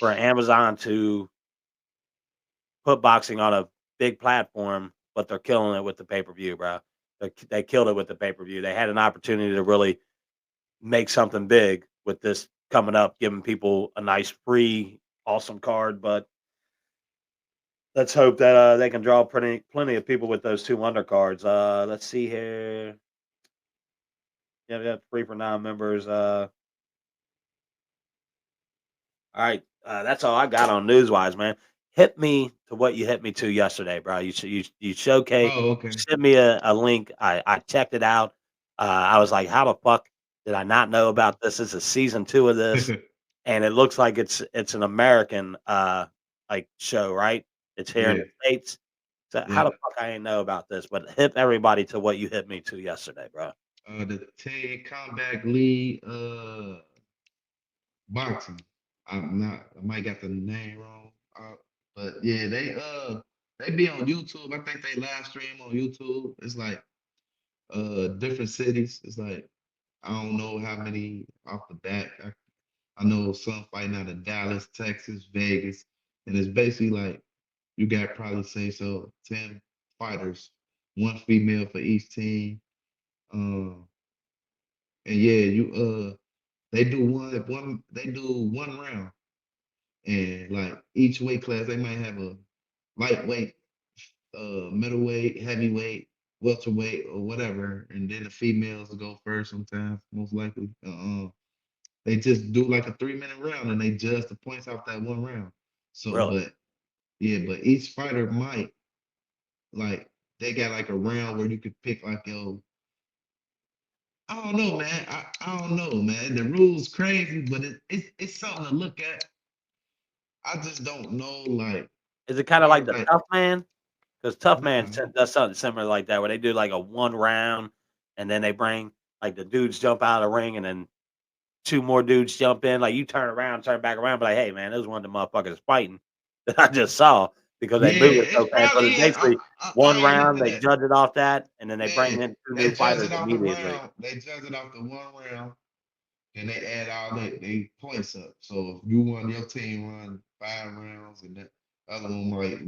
for Amazon to put boxing on a big platform, but they're killing it with the pay-per-view, bro. They killed it with the pay-per-view. They had an opportunity to really make something big with this coming up, giving people a nice free awesome card, but let's hope that they can draw plenty of people with those two undercards. Let's see here. Yeah, we got free for non-members. All right, that's all I got on news wise, man. Hit me to what you hit me to yesterday, bro. You showcase. Oh, You okay. sent me a link. I checked it out. I was like, how the fuck did I not know about this? This is season 2 of this, and it looks like it's an American like show, right? It's here in Yeah, the States. So how yeah. the fuck I ain't know about this? But hit everybody to what you hit me to yesterday, bro. The Tay Combat League boxing. I might got the name wrong. But yeah, they be on YouTube. I think they live stream on YouTube. It's like different cities. It's like I don't know how many off the bat. I know some fighting out of Dallas, Texas, Vegas, and it's basically like you got probably say so 10 fighters, one female for each team. Um, and yeah, you they do one round, and like each weight class they might have a lightweight, middleweight, heavyweight, welterweight, or whatever, and then the females will go first sometimes, most likely. They just do like a 3-minute round, and they judge the points off that one round. So, Really? but yeah, but each fighter might like they got like a round where you could pick like yo. I don't know, man. I don't know, man. The rules crazy, but it's something to look at. I just don't know, like, Is it kind of like far the like, Tough Man? Because Tough Man nah, does something similar like that, where they do like a one round, and then they bring like the dudes jump out of the ring, and then two more dudes jump in. Like you turn around, turn back around, be like, "Hey, man, those one of the motherfuckers fighting that I just saw," because they yeah, move it so it's fast. But probably it's is. basically I one ain't looked round. at They that. judge it off that, and then they Yeah, bring in two they new judge fighters it off the immediately. round. They judge it off the one round, and they add all they points up. So if you won, your team won 5 rounds, and the other one might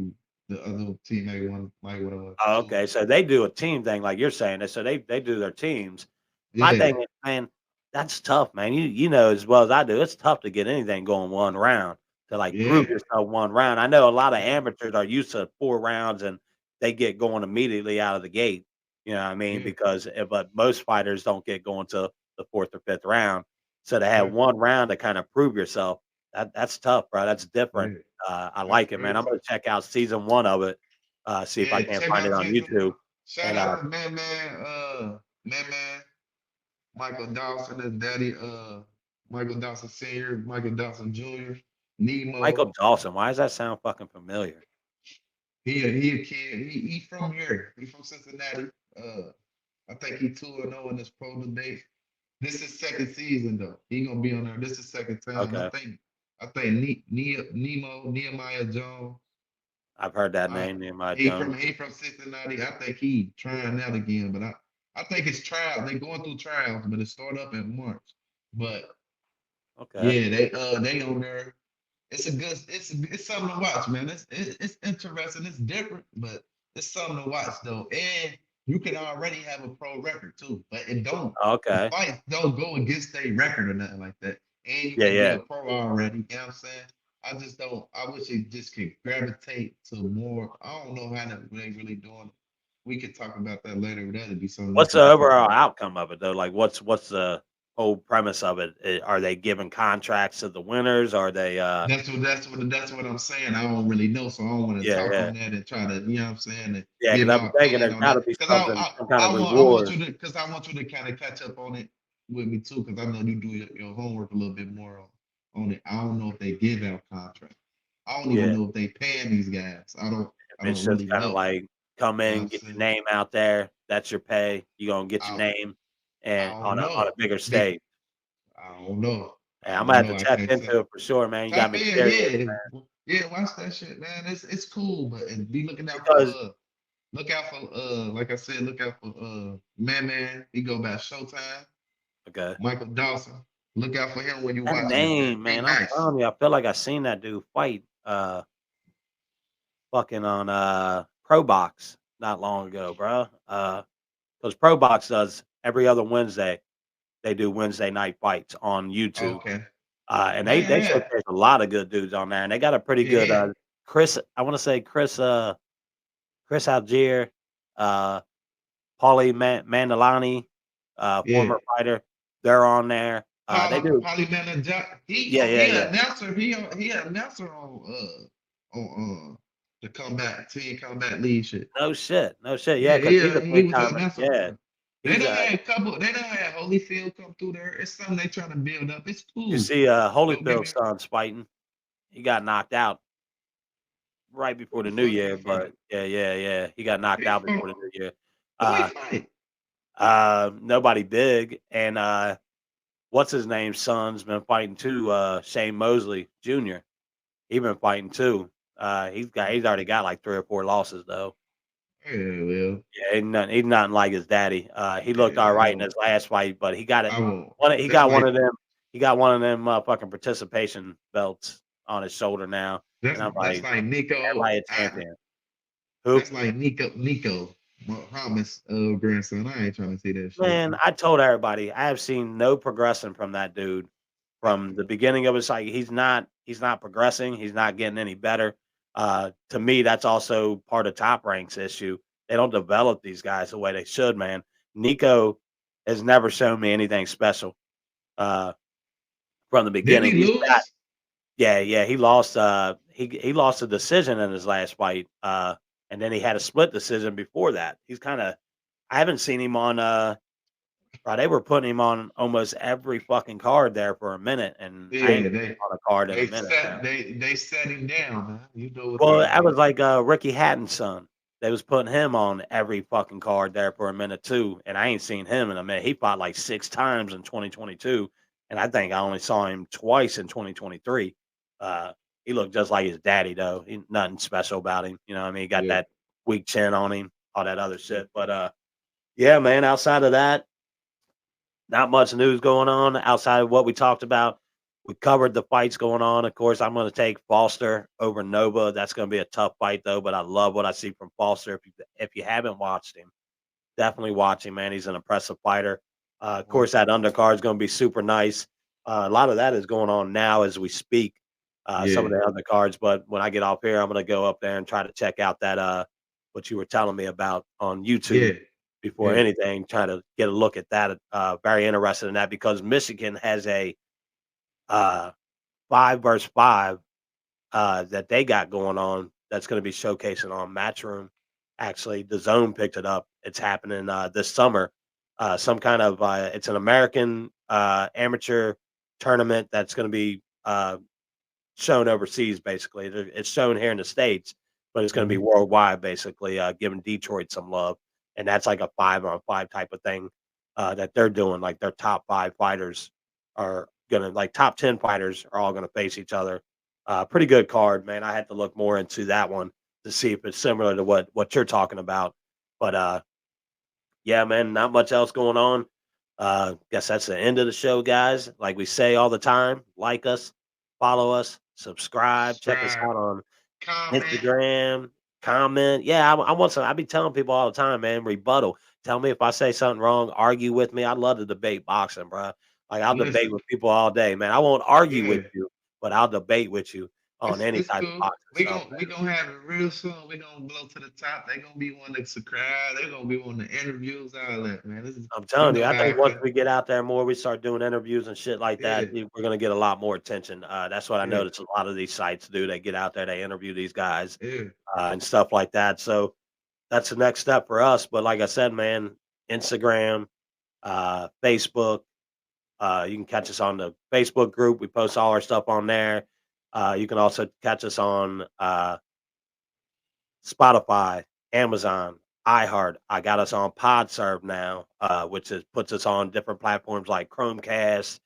the other teammate might win Oh, two. okay, so they do a team thing, like you're saying. So they do their teams. My Yeah, thing is, man, that's tough, man. You know as well as I do, it's tough to get anything going one round to like yeah, prove yourself one round. I know a lot of amateurs are used to 4 rounds and they get going immediately out of the gate. You know what I mean? yeah, Because but most fighters don't get going to the fourth or fifth round. So to have yeah, one round to kind of prove yourself, that's tough, bro. That's different. yeah. I That's like it, man. I'm crazy. gonna check out season 1 of it. See if I Yeah, can't check find it out on season YouTube. one. Shout And out to man, Michael Dawson, his daddy, Michael Dawson Sr., Michael Dawson Jr., Michael Nemo. Dawson. Why does that sound fucking familiar? He a kid. He from here. He from Cincinnati. I think he 2-0 in his pro debate. This is second season though. He gonna be on there. This is second time. Okay, I think Nehemiah Jones. I've heard that I name, Nehemiah Jones. he from Cincinnati. I think he trying out again, but I think it's trials. They going through trials, but it start up in March. But Okay, yeah, they on there. It's a good. It's something to watch, man. It's interesting. It's different, but it's something to watch though. And you can already have a pro record too, but it don't. The okay, fights don't go against their record or nothing like that. And you yeah, can be yeah. a pro already. You know what I'm saying? I just don't. I wish it just could gravitate to more. I don't know how they really doing it. We could talk about that later. That'd be something else What's we the could talk overall about. outcome of it though? Like, what's the whole premise of it? Are they giving contracts to the winners? Are they? That's what I'm saying. I don't really know, so I don't want to Yeah, talk yeah, on that and try to, you know what I'm saying, and yeah. give Because my I'm thinking opinion there's on got to that. be Because something, some kind of I want reward. you to because I want you to kind of catch up on it with me too, because I know you do your homework a little bit more on it. I don't know if they give out contracts. I don't even Yeah, know if they paying these guys. I it's don't just really kind of know. like come You know what in, I'm get your saying? name out there. That's your pay. You're gonna get your I name, I and don't on a know. bigger Be- stage. I don't know. Yeah, I I'm gonna don't have know. to I check can't say. into it for sure, man. You got Tap me in, curious yeah, watch that shit, man. It's cool, but and be looking out for because look out for like I said, look out for Man. He go by Showtime. okay, Michael Dawson. Look out for him when you that watching it, man. name, Be man. I'm nice. telling you, I feel like I seen that dude fight. Fucking on Pro Box not long ago, bro. Because Pro Box does every other Wednesday. They do Wednesday night fights on YouTube, Okay. and they Yeah. showcase a lot of good dudes on there, and they got a pretty Yeah. good Yeah. Chris. I want to say Chris Algier, uh, Paulie Mandalani, Yeah. former fighter. They're on there. They do. Polly Jack. Yeah, yeah, He yeah. an announcer. He an announcer on the comeback team combat lead shit. No shit, no shit. Yeah, Yeah, because he's a he big was an timer. announcer on Yeah, there. They he's done had a couple. They done had Holyfield come through there. It's something they trying to build up. It's You cool. see, Don't get me Holyfield's wrong. son's fighting. He got knocked out right before Who the the new fuck year, he but fight? yeah, yeah, yeah. He got knocked He out from before the new year. who he Uh, fight? nobody big, and what's his name? Son's been fighting too. Shane Mosley Jr. He been fighting too. He's already got like 3 or 4 losses though. Yeah, well, Yeah, he's nothing like his daddy. He looked yeah, all right in his last fight, but he got it. I won't. He That's got one like of them. He got one of them fucking participation belts on his shoulder now, and I'm that's like, like Nico. everybody a champion. Who? That's like Nico Muhammad's grandson. I ain't trying to see that shit. Man, I told everybody I have seen no progression from that dude from the beginning of his like he's not progressing, he's not getting any better. To me, that's also part of Top Rank's issue. They don't develop these guys the way they should, man. Nico has never shown me anything special uh, from the Didn't beginning. he He's got lose? yeah, yeah. He lost he lost a decision in his last fight, and then he had a split decision before that. He's kind of I haven't seen him on right, they were putting him on almost every fucking card there for a minute, and I ain't Yeah, seen him on a card in a minute now. they set him down, man. You know what Well, they that was did. like, Ricky Hatton's son. They was putting him on every fucking card there for a minute too, and I ain't seen him in a minute. He fought like 6 times in 2022, and I think I only saw him twice in 2023. Uh, he looked just like his daddy though. He nothing special about him, you know what I mean? He got Yeah, that weak chin on him, all that other yeah. shit, but, yeah, man, outside of that not much news going on outside of what we talked about. We covered the fights going on. Of course, I'm going to take Foster over Nova. That's going to be a tough fight, though. But I love what I see from Foster. If you haven't watched him, definitely watch him, man. He's an impressive fighter. Of Well, course, that undercard is going to be super nice. A lot of that is going on now as we speak. Some of yeah, the undercards, but when I get off here, I'm going to go up there and try to check out that what you were telling me about on YouTube yeah, before yeah. anything, trying to get a look at that. Very interested in that because Michigan has a uh, 5 versus 5 that they got going on that's going to be showcasing on Matchroom. Actually, the Zone picked it up. It's happening this summer. Some kind of it's an American amateur tournament that's going to be shown overseas. Basically, it's shown here in the states, but it's going to be Mhm. worldwide. Basically, giving Detroit some love, and that's like a 5-on-5 type of thing that they're doing. Like their top 5 fighters are gonna like top 10 fighters are all gonna face each other. Pretty good card, man. I had to look more into that one to see if it's similar to what you're talking about. But yeah, man, not much else going on. Guess that's the end of the show, guys. Like we say all the time, like us, follow us, subscribe, check us Subscribe, out on comment. Instagram, comment. Yeah, I want some. I be telling people all the time, man. Rebuttal. Tell me if I say something wrong. Argue with me. I love to debate boxing, bro. Like I'll debate Listen, with people all day, man. I won't argue with yeah, you, but I'll debate with you on any it's type of cool. boxing stuff, We man. gonna have it real soon. We gonna blow to the top. They gonna be one to subscribe. They gonna be one the interviews, all that, man. This is, I'm you telling you, know I how think I once feel. we get out there more, we start doing interviews and shit like that, Yeah, we're gonna get a lot more attention. That's what I yeah, noticed a lot of these sites do. They get out there, they interview these guys yeah, and stuff like that. So that's the next step for us. But like I said, man, Instagram, Facebook, you can catch us on the Facebook group. We post all our stuff on there. You can also catch us on Spotify, Amazon, iHeart. I got us on PodServe now, which is puts us on different platforms like Chromecast,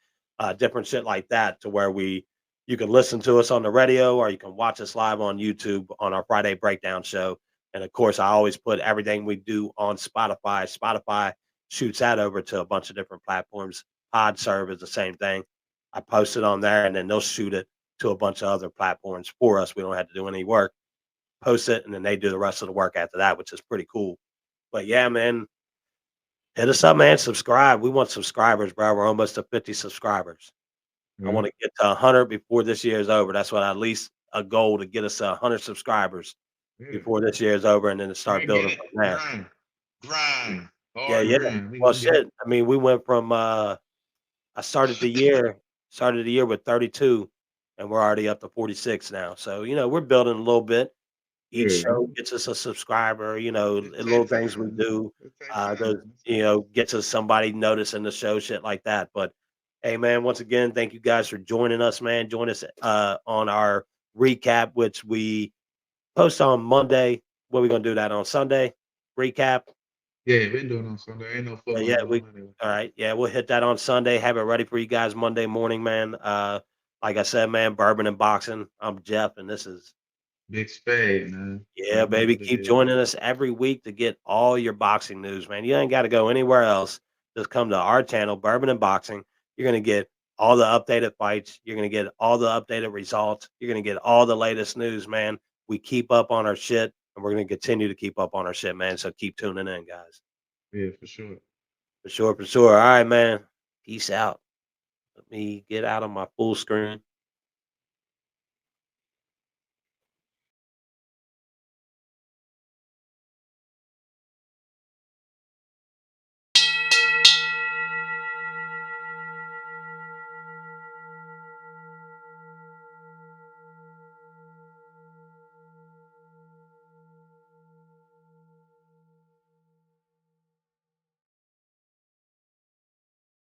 different shit like that, to where you can listen to us on the radio or you can watch us live on YouTube on our Friday breakdown show. And of course, I always put everything we do on Spotify. Spotify shoots that over to a bunch of different platforms. PodServe is the same thing. I post it on there, and then they'll shoot it to a bunch of other platforms for us. We don't have to do any work, post it, and then they do the rest of the work after that, which is pretty cool. But yeah, man, hit us up, man. Subscribe. We want subscribers, bro. We're almost to 50 subscribers. I yeah, want to get to 100 before this year is over. That's what at least a goal, to get us to 100 subscribers yeah. before this year is over, and then to start We get building it. from there. Grind, Yeah, hard yeah. grind. We Well, gonna get it. shit. I mean, we went from I started the year with 32, and we're already up to 46 now. So we're building a little bit. Each Yeah, show gets us a subscriber, it little take things we time. do, It take time. those, gets us somebody noticing the show, shit like that. But hey, man, once again, thank you guys for joining us, man. Join us on our recap, which we post on Monday. What are we gonna do that on Sunday? Recap. Yeah, been doing on Sunday. Ain't no Yeah, yeah, football we on anyway. all right. Yeah, we'll hit that on Sunday. Have it ready for you guys Monday morning, man. Like I said, man, bourbon and boxing. I'm Jeff, and this is. Big spade, man. You Yeah, know baby. what it Keep is. joining us every week to get all your boxing news, man. You ain't got to go anywhere else. Just come to our channel, Bourbon and Boxing. You're going to get all the updated fights. You're going to get all the updated results. You're going to get all the latest news, man. We keep up on our shit, and we're going to continue to keep up on our shit, man. So keep tuning in, guys. Yeah, for sure. For sure, for sure. All right, man. Peace out. Let me get out of my full screen.